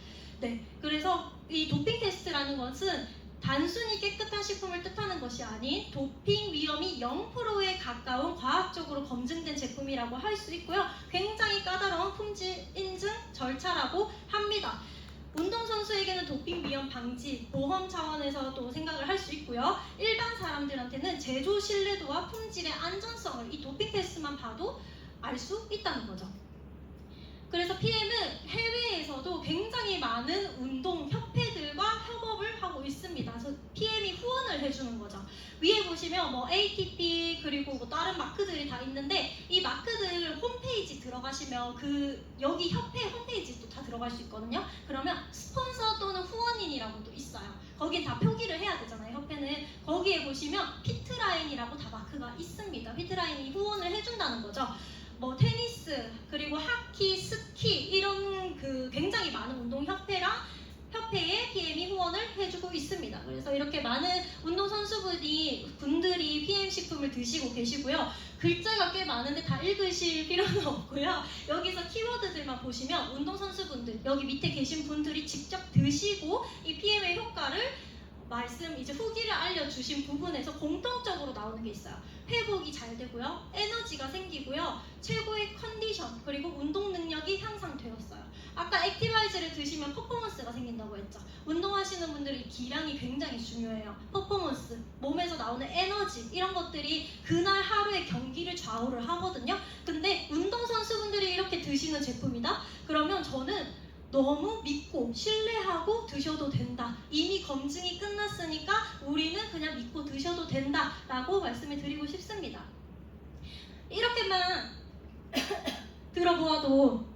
네, 그래서 이 도핑 테스트라는 것은 단순히 깨끗한 식품을 뜻하는 것이 아닌 도핑 위험이 0%에 가까운 과학적으로 검증된 제품이라고 할 수 있고요. 굉장히 까다로운 품질 인증 절차라고 합니다. 운동선수에게는 도핑 위험 방지, 보험 차원에서도 생각을 할 수 있고요. 일반 사람들한테는 제조 신뢰도와 품질의 안전성을 이 도핑 테스트만 봐도 알 수 있다는 거죠. 그래서 PM은 해외에서도 굉장히 많은 운동 협회들과 협업을 하고 있습니다. 그래서 PM이 후원을 해주는 거죠. 위에 보시면 뭐 ATP 그리고 뭐 다른 마크들이 다 있는데 이 마크들 홈페이지 들어가시면 여기 협회 홈페이지도 다 들어갈 수 있거든요. 그러면 스폰서 또는 후원인이라고도 있어요. 거긴 다 표기를 해야 되잖아요. 협회는 거기에 보시면 피트라 휘트라인이라고 다 마크가 있습니다. 휘트라인이 후원을 해준다는 거죠. 뭐 테니스, 그리고 하키, 스키 이런 그 굉장히 많은 운동 협회에 PM이 후원을 해주고 있습니다. 그래서 이렇게 많은 운동선수분들이 PM 식품을 드시고 계시고요. 글자가 꽤 많은데 다 읽으실 필요는 없고요. 여기서 키워드들만 보시면 운동선수분들, 여기 밑에 계신 분들이 직접 드시고 이 PM의 효과를 이제 후기를 알려주신 부분에서 공통적으로 나오는 게 있어요. 회복이 잘 되고요, 에너지가 생기고요, 최고의 컨디션, 그리고 운동 능력이 향상되었어요. 아까 액티바이즈를 드시면 퍼포먼스가 생긴다고 했죠. 운동하시는 분들이 기량이 굉장히 중요해요. 퍼포먼스, 몸에서 나오는 에너지, 이런 것들이 그날 하루의 경기를 좌우를 하거든요. 근데 운동선수분들이 이렇게 드시는 제품이다? 그러면 저는 너무 믿고 신뢰하고 드셔도 된다. 이미 검증이 끝났으니까 우리는 그냥 믿고 드셔도 된다 라고 말씀을 드리고 싶습니다. 이렇게만 들어보아도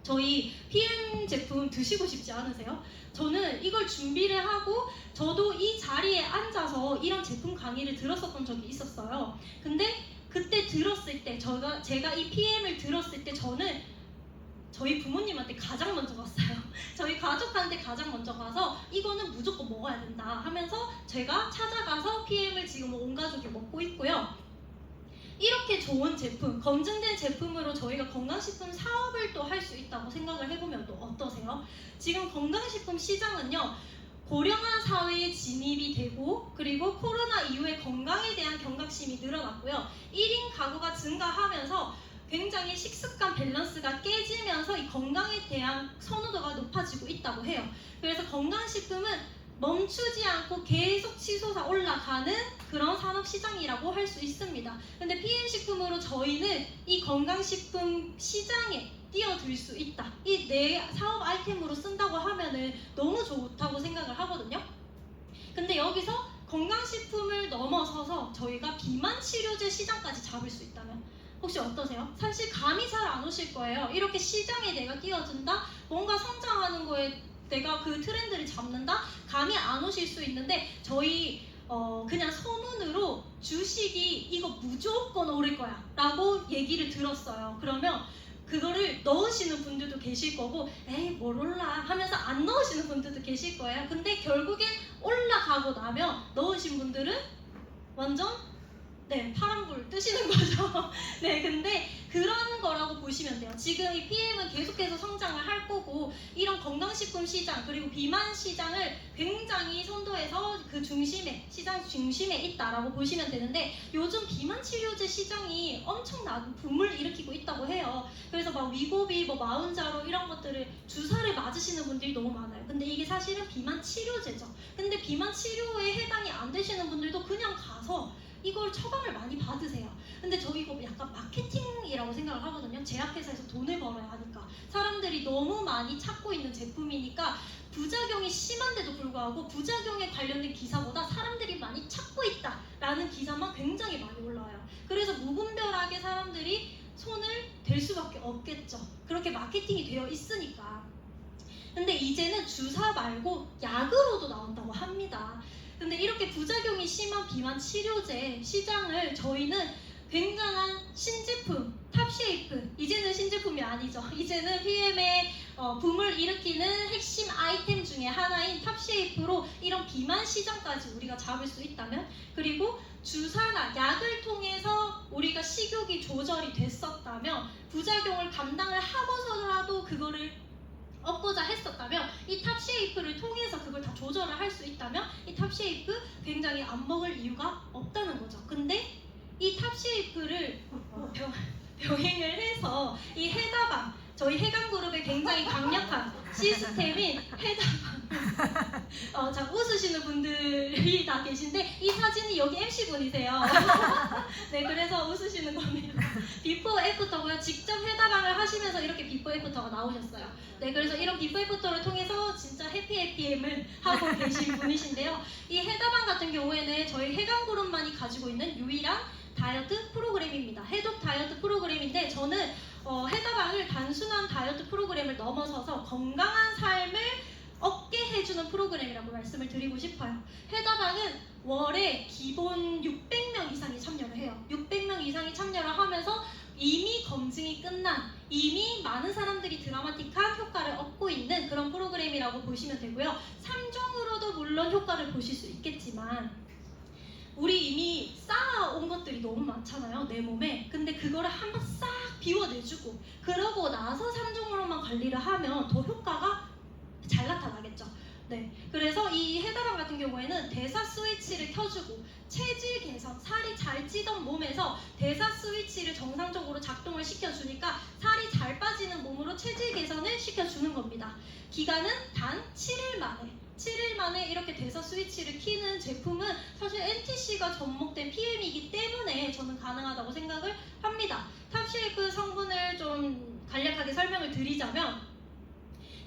저희 PM 제품 드시고 싶지 않으세요? 저는 이걸 준비를 하고 저도 이 자리에 앉아서 이런 제품 강의를 들었었던 적이 있었어요. 근데 그때 들었을 때 제가 이 PM을 들었을 때 저는 저희 부모님한테 가장 먼저 갔어요. 저희 가족한테 가장 먼저 가서 이거는 무조건 먹어야 된다 하면서 제가 찾아가서 PM을 지금 온 가족이 먹고 있고요. 이렇게 좋은 제품, 검증된 제품으로 저희가 건강식품 사업을 또 할 수 있다고 생각을 해보면 또 어떠세요? 지금 건강식품 시장은요, 고령화 사회에 진입이 되고, 그리고 코로나 이후에 건강에 대한 경각심이 늘어났고요. 1인 가구가 증가하면서 굉장히 식습관 밸런스가 깨지면서 이 건강에 대한 선호도가 높아지고 있다고 해요. 그래서 건강식품은 멈추지 않고 계속 치솟아 올라가는 그런 산업시장이라고 할 수 있습니다. 근데 PM식품으로 저희는 이 건강식품 시장에 뛰어들 수 있다. 이 내 사업 아이템으로 쓴다고 하면은 너무 좋다고 생각을 하거든요. 근데 여기서 건강식품을 넘어서서 저희가 비만 치료제 시장까지 잡을 수 있다면 혹시 어떠세요? 사실 감이 잘 안 오실 거예요. 이렇게 시장에 내가 끼어든다? 뭔가 성장하는 거에 내가 그 트렌드를 잡는다? 감이 안 오실 수 있는데 저희 그냥 소문으로 주식이 이거 무조건 오를 거야 라고 얘기를 들었어요. 그러면 그거를 넣으시는 분들도 계실 거고 에이 뭘 올라 하면서 안 넣으시는 분들도 계실 거예요. 근데 결국엔 올라가고 나면 넣으신 분들은 완전 파란불 뜨시는 거죠. 네, 근데 그런 거라고 보시면 돼요. 지금 이 PM은 계속해서 성장을 할 거고 이런 건강식품 시장 그리고 비만 시장을 굉장히 선도해서 그 시장 중심에 있다라고 보시면 되는데 요즘 비만 치료제 시장이 엄청난 붐을 일으키고 있다고 해요. 그래서 막 위고비, 마운자로 이런 것들을 주사를 맞으시는 분들이 너무 많아요. 근데 이게 사실은 비만 치료제죠. 근데 비만 치료에 해당이 안 되시는 분들도 그냥 가서 이걸 처방을 많이 받으세요. 근데 저 이거 약간 마케팅이라고 생각을 하거든요. 제약회사에서 돈을 벌어야 하니까 사람들이 너무 많이 찾고 있는 제품이니까 부작용이 심한데도 불구하고 부작용에 관련된 기사보다 사람들이 많이 찾고 있다라는 기사만 굉장히 많이 올라와요. 그래서 무분별하게 사람들이 손을 댈 수밖에 없겠죠. 그렇게 마케팅이 되어 있으니까. 근데 이제는 주사 말고 약으로도 나온다고 합니다. 근데 이렇게 부작용이 심한 비만 치료제 시장을 저희는 굉장한 신제품, 탑쉐이프, 이제는 신제품이 아니죠. 이제는 PM의 붐을 일으키는 핵심 아이템 중에 하나인 탑쉐이프로 이런 비만 시장까지 우리가 잡을 수 있다면, 그리고 주사나 약을 통해서 우리가 식욕이 조절이 됐었다면, 부작용을 감당을 하고서라도 그거를 얻고자 했었다면, 이 탑쉐이프를 통해서 그걸 다 조절을 할 수 있다면 이 탑쉐이프 굉장히 안 먹을 이유가 없다는 거죠. 근데 이 탑쉐이프를 병행을 해서 이 해다방, 저희 해강그룹의 굉장히 강력한 시스템인 해다방 자, 웃으시는 분들이 다 계신데 이 사진이 여기 MC분이세요. 네, 그래서 웃으시는 겁니다. 비포 애프터고요. 직접 해다방을 하시면서 이렇게 비포 애프터가 나오셨어요. 네, 그래서 이런 비포 애프터를 통해서 진짜 해피해피엠을 하고 계신 분이신데요. 이 해다방 같은 경우에는 저희 해강그룹만이 가지고 있는 유일한 다이어트 프로그램입니다. 해독 다이어트 프로그램인데 저는 해다방을 단순한 다이어트 프로그램을 넘어서서 건강한 삶을 얻게 해주는 프로그램이라고 말씀을 드리고 싶어요. 해다방은 월에 기본 600명 이상이 참여를 해요. 600명 이상이 참여를 하면서 이미 검증이 끝난, 이미 많은 사람들이 드라마틱한 효과를 얻고 있는 그런 프로그램이라고 보시면 되고요. 3종으로도 물론 효과를 보실 수 있겠지만 우리 이미 쌓아온 것들이 너무 많잖아요, 내 몸에. 근데 그거를 한번 싹 비워내주고 그러고 나서 3종으로만 관리를 하면 더 효과가 잘 나타나겠죠. 네, 그래서 이 해다방 같은 경우에는 대사 스위치를 켜주고 체질 개선, 살이 잘 찌던 몸에서 대사 스위치를 정상적으로 작동을 시켜주니까 살이 잘 빠지는 몸으로 체질 개선을 시켜주는 겁니다. 기간은 단 7일 만에. 7일 만에 이렇게 대사 스위치를 키는 제품은 사실 NTC가 접목된 PM이기 때문에 저는 가능하다고 생각을 합니다. 탑쉐이프 성분을 좀 간략하게 설명을 드리자면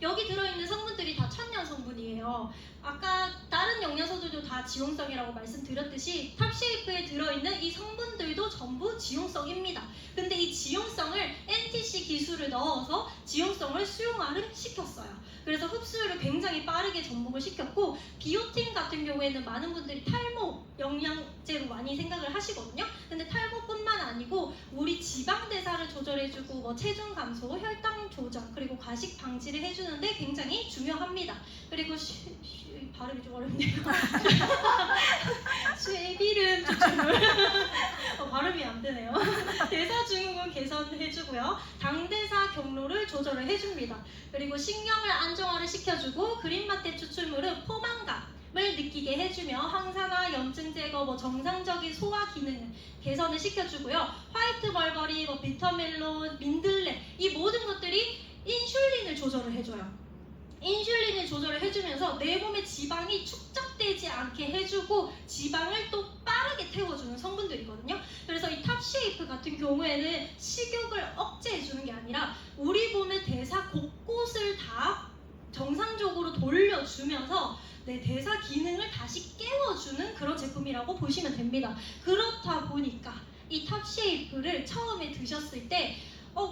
여기 들어있는 성분들이 다 천연 성분이에요. 아까 다른 영양소들도 다 지용성이라고 말씀드렸듯이 탑쉐이프에 들어있는 이 성분들도 전부 지용성입니다. 근데 이 지용성을 NTC 기술을 넣어서 지용성을 수용화를 시켰어요. 그래서 흡수율을 굉장히 빠르게 접목을 시켰고 비오틴 같은 경우에는 많은 분들이 탈모 영양제로 많이 생각을 하시거든요. 근데 탈모뿐만 아니고 우리 지방 대사를 조절해주고 뭐 체중 감소, 혈당 조절, 그리고 과식 방지를 해주는데 굉장히 중요합니다. 그리고 발음이 좀 어렵네요. 쇠비름 추출물 발음이 안 되네요. 대사 증후군 개선해주고요. 당대사 경로를 조절을 해줍니다. 그리고 신경을 안정화를 시켜주고 그린마테 추출물은 포만감을 느끼게 해주며 항산화, 염증 제거, 뭐 정상적인 소화 기능 개선을 시켜주고요. 화이트 벌버리, 뭐 비타멜론, 민들레 이 모든 것들이 인슐린을 조절을 해줘요. 인슐린을 조절을 해주면서 내 몸의 지방이 축적되지 않게 해주고 지방을 또 빠르게 태워주는 성분들이거든요. 그래서 이 탑쉐이프 같은 경우에는 식욕을 억제해주는 게 아니라 우리 몸의 대사 곳곳을 다 정상적으로 돌려주면서 내 대사 기능을 다시 깨워주는 그런 제품이라고 보시면 됩니다. 그렇다 보니까 이 탑쉐이프를 처음에 드셨을 때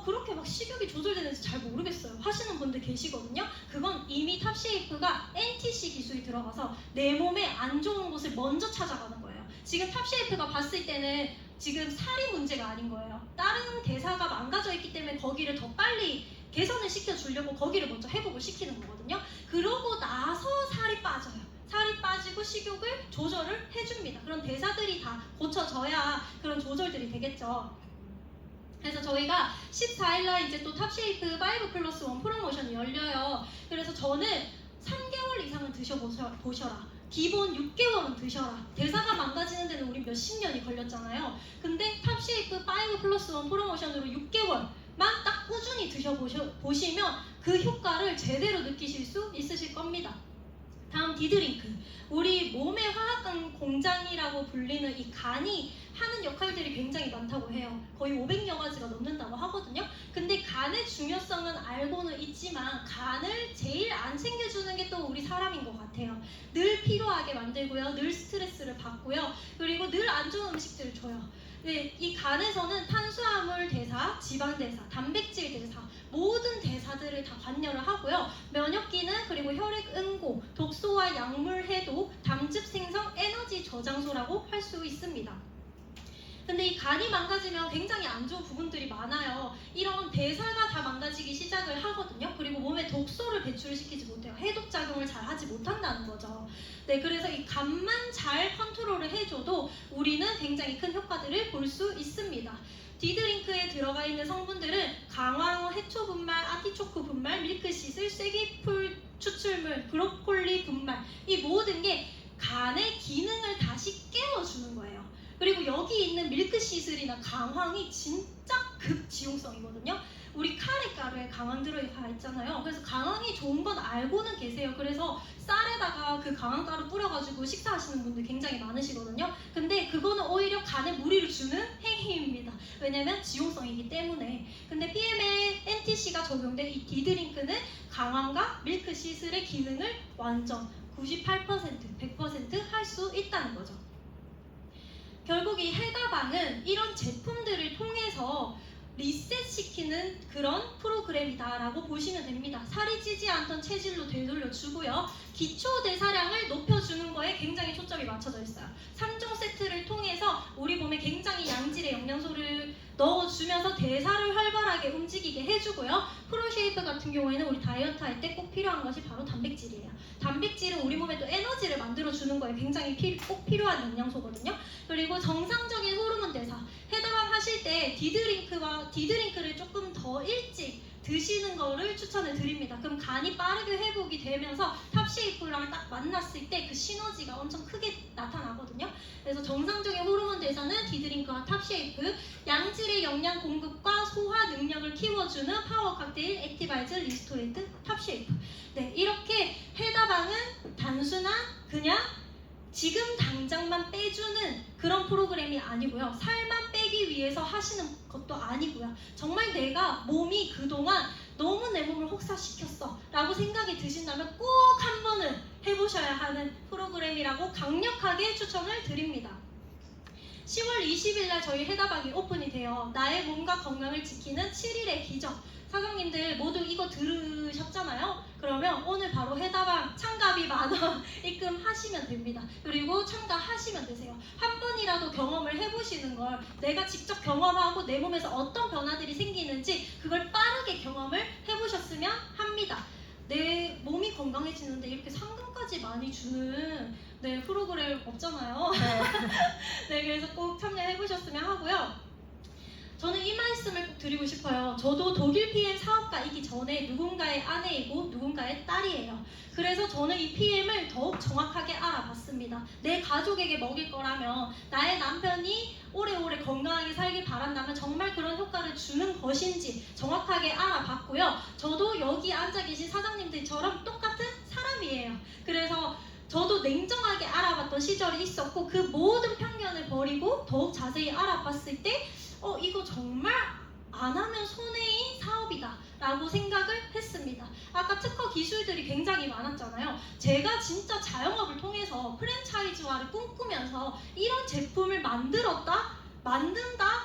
그렇게 막 식욕이 조절되는지 잘 모르겠어요 하시는 분들 계시거든요. 그건 이미 탑쉐이프가 NTC 기술이 들어가서 내 몸에 안 좋은 곳을 먼저 찾아가는 거예요. 지금 탑쉐이프가 봤을 때는 지금 살이 문제가 아닌 거예요. 다른 대사가 망가져 있기 때문에 거기를 더 빨리 개선을 시켜주려고 거기를 먼저 회복을 시키는 거거든요. 그러고 나서 살이 빠져요. 살이 빠지고 식욕을 조절을 해줍니다. 그런 대사들이 다 고쳐져야 그런 조절들이 되겠죠. 그래서 저희가 14일날 이제 또 탑쉐이프 5+1 프로모션이 열려요. 그래서 저는 3개월 이상은 드셔보셔라. 기본 6개월은 드셔라. 대사가 망가지는 데는 우리 몇십 년이 걸렸잖아요. 근데 탑쉐이프 5+1 프로모션으로 6개월만 딱 꾸준히 드셔보시면 그 효과를 제대로 느끼실 수 있으실 겁니다. 다음 디드링크. 우리 몸의 화학 공장이라고 불리는 이 간이 하는 역할들이 굉장히 많다고 해요. 거의 500여 가지가 넘는다고 하거든요. 근데 간의 중요성은 알고는 있지만 간을 제일 안 챙겨주는 게 또 우리 사람인 것 같아요. 늘 피로하게 만들고요. 늘 스트레스를 받고요. 그리고 늘 안 좋은 음식들을 줘요. 네, 이 간에서는 탄수화물 대사, 지방 대사, 단백질 대사 모든 대사들을 다 관여를 하고요. 면역 기능, 그리고 혈액 응고, 독소와 약물 해독, 담즙 생성, 에너지 저장소라고 할 수 있습니다. 근데 이 간이 망가지면 굉장히 안 좋은 부분들이 많아요. 이런 대사가 다 망가지기 시작을 하거든요. 그리고 몸에 독소를 배출시키지 못해요. 해독 작용을 잘 하지 못한다는 거죠. 네, 그래서 이 간만 잘 컨트롤을 해줘도 우리는 굉장히 큰 효과들을 볼 수 있습니다. 디드링크에 들어가 있는 성분들은 강황, 해초 분말, 아티초크 분말, 밀크시슬, 쐐기풀 추출물, 브로콜리 분말 이 모든 게 간의 기능을 다시 깨워주는 거예요. 그리고 여기 있는 밀크시슬이나 강황이 진짜 극지용성이거든요. 우리 카레가루에 강황 들어가 있잖아요. 그래서 강황이 좋은 건 알고는 계세요. 그래서 쌀에다가 그 강황가루 뿌려가지고 식사하시는 분들 굉장히 많으시거든요. 근데 그거는 오히려 간에 무리를 주는 행위입니다. 왜냐면 지용성이기 때문에. 근데 PM에 NTC가 적용된 이 디드링크는 강황과 밀크시슬의 기능을 완전 98%, 100% 할 수 있다는 거죠. 결국 이 해다방은 이런 제품들을 통해서 리셋시키는 그런 프로그램이다라고 보시면 됩니다. 살이 찌지 않던 체질로 되돌려주고요. 기초 대사량을 높여주는 거에 굉장히 초점이 맞춰져 있어요. 3종 세트를 통해서 우리 몸에 굉장히 양질의 영양소를 넣어주면서 대사를 활발하게 움직이게 해주고요. 프로쉐이프 같은 경우에는 우리 다이어트 할 때 꼭 필요한 것이 바로 단백질이에요. 단백질은 우리 몸에 또 에너지를 만들어주는 거에 굉장히 꼭 필요한 영양소거든요. 그리고 정상적인 호르몬 대사, 해담 하실 때 디드링크를 조금 더 일찍 드시는 거를 추천을 드립니다. 그럼 간이 빠르게 회복이 되면서 탑쉐이프랑 딱 만났을 때 그 시너지가 엄청 크게 나타나거든요. 그래서 정상적인 호르몬 대사는 디드링크와 탑쉐이프, 양질의 영양 공급과 소화 능력을 키워주는 파워 칵테일, 액티바이즈, 리스토레이트, 탑쉐이프. 네, 이렇게 해다방은 단순한 그냥 지금 당장만 빼주는 그런 프로그램이 아니고요. 살만 빼기 위해서 하시는 것도 아니고요. 정말 내가 몸이 그동안 너무 내 몸을 혹사시켰어 라고 생각이 드신다면 꼭 한 번은 해보셔야 하는 프로그램이라고 강력하게 추천을 드립니다. 10월 20일 날 저희 해다방이 오픈이 돼요. 나의 몸과 건강을 지키는 7일의 기적. 사장님들 모두 이거 들으셨잖아요? 그러면 오늘 바로 해다방 참가비 10,000원 입금하시면 됩니다. 그리고 참가하시면 되세요. 한 번이라도 경험을 해보시는 걸, 내가 직접 경험하고 내 몸에서 어떤 변화들이 생기는지 그걸 빠르게 경험을 해보셨으면 합니다. 내 몸이 건강해지는데 이렇게 상금까지 많이 주는 프로그램 없잖아요. 네, 그래서 꼭 참여해보셨으면 하고요. 저는 이 말씀을 꼭 드리고 싶어요. 저도 독일 PM 사업가이기 전에 누군가의 아내이고 누군가의 딸이에요. 그래서 저는 이 PM을 더욱 정확하게 알아봤습니다. 내 가족에게 먹일 거라면, 나의 남편이 오래오래 건강하게 살길 바란다면 정말 그런 효과를 주는 것인지 정확하게 알아봤고요. 저도 여기 앉아 계신 사장님들처럼 똑같은 사람이에요. 그래서 저도 냉정하게 알아봤던 시절이 있었고, 그 모든 편견을 버리고 더욱 자세히 알아봤을 때 이거 정말 안 하면 손해인 사업이다 라고 생각을 했습니다. 아까 특허 기술들이 굉장히 많았잖아요. 제가 진짜 자영업을 통해서 프랜차이즈화를 꿈꾸면서 이런 제품을 만든다?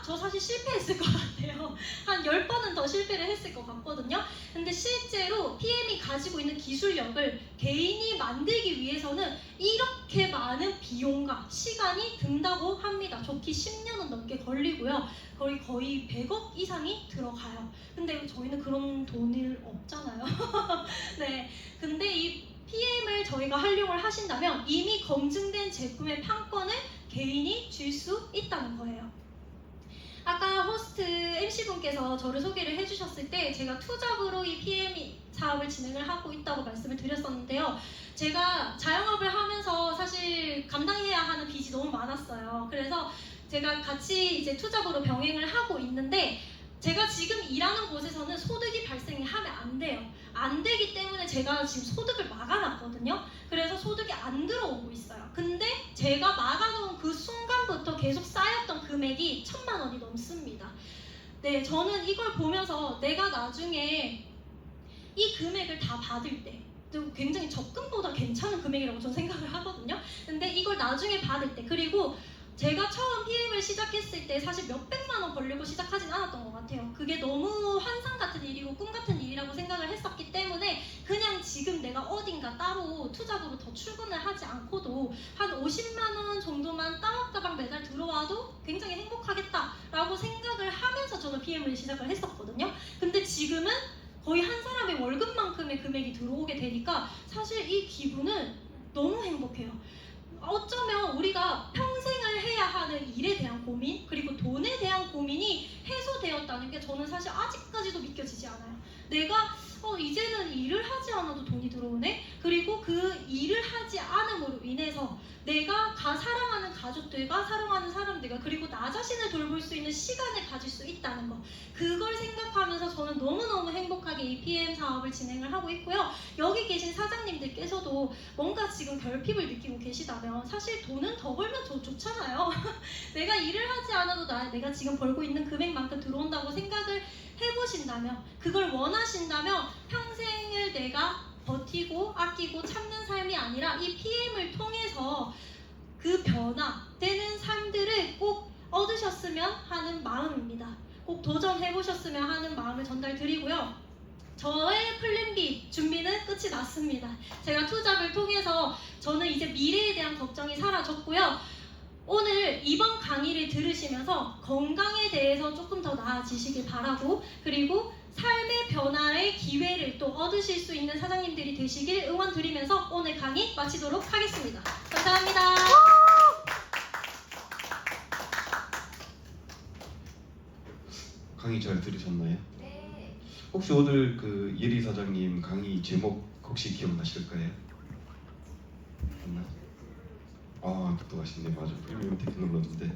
저 사실 실패했을 것 같아요. 한 10번은 더 실패를 했을 것 같거든요. 근데 실제로 PM이 가지고 있는 기술력을 개인이 만들기 위해서는 이렇게 많은 비용과 시간이 든다고 합니다. 좋기 10년은 넘게 걸리고요. 거의 100억 이상이 들어가요. 근데 저희는 그런 돈이 없잖아요. 네, 근데 이 PM을 저희가 활용을 하신다면 이미 검증된 제품의 판권을 개인이 줄 수 있다는 거예요. 아까 호스트 MC분께서 저를 소개를 해주셨을 때 제가 투잡으로 이 PM 사업을 진행을 하고 있다고 말씀을 드렸었는데요. 제가 자영업을 하면서 사실 감당해야 하는 빚이 너무 많았어요. 그래서 제가 같이 이제 투잡으로 병행을 하고 있는데, 제가 지금 일하는 곳에서는 소득이 발생이 하면 안 돼요. 안 되기 때문에 제가 지금 소득을 막아놨거든요. 그래서 소득이 안 들어오고 있어요. 근데 제가 막아놓은 그 순간부터 계속 쌓였던 금액이 1,000만 원이 넘습니다. 네, 저는 이걸 보면서 내가 나중에 이 금액을 다 받을 때 굉장히 적금보다 괜찮은 금액이라고 저는 생각을 하거든요. 근데 이걸 나중에 받을 때, 그리고 제가 처음 PM을 시작했을 때 사실 몇백만 원 벌려고 시작하진 않았던 것 같아요. 그게 너무 환상 같은 일이고 꿈 같은 일이라고 생각을 했었기 때문에 그냥 지금 내가 어딘가 따로 투잡으로 더 출근을 하지 않고도 한 50만 원 정도만 따박따박 매달 들어와도 굉장히 행복하겠다라고 생각을 하면서 저는 PM을 시작을 했었거든요. 근데 지금은 거의 한 사람의 월급만큼의 금액이 들어오게 되니까 사실 이 기분은 너무 행복해요. 어쩌면 우리가 평생을 해야 하는 일에 대한 고민, 그리고 돈에 대한 고민이 해소되었다는 게 저는 사실 아직까지도 믿겨지지 않아요. 내가 이제는 일을 하지 않아도 돈이 들어오네? 그리고 그 일을 하지 않음으로 인해서 내가 사랑하는 가족들과 사랑하는 사람들과 그리고 나 자신을 돌볼 수 있는 시간을 가질 수 있다는 거, 그걸 생각하면서 저는 너무너무 행복하게 이 PM 사업을 진행을 하고 있고요. 여기 계신 사장님들께서도 뭔가 지금 결핍을 느끼고 계시다면 사실 돈은 더 벌면 좋잖아요. 내가 일을 하지 않아도 내가 지금 벌고 있는 금액만큼 들어온다고 생각을 해보신다면, 그걸 원하신다면 평생을 내가 버티고 아끼고 참는 삶이 아니라 이 PM을 통해서 그 변화되는 삶들을 꼭 얻으셨으면 하는 마음입니다. 꼭 도전해보셨으면 하는 마음을 전달드리고요. 저의 플랜 B 준비는 끝이 났습니다. 제가 투잡을 통해서 저는 이제 미래에 대한 걱정이 사라졌고요. 오늘 이번 강의를 들으시면서 건강에 대해서 조금 더 나아지시길 바라고, 그리고 삶의 변화의 기회를 또 얻으실 수 있는 사장님들이 되시길 응원드리면서 오늘 강의 마치도록 하겠습니다. 감사합니다. 강의 잘 들으셨나요? 네. 혹시 오늘 그 예리 사장님 강의 제목 혹시 기억나실까요? 맞나? 아, 똑똑하시네. 맞아. 프리미엄 테크놀로지인데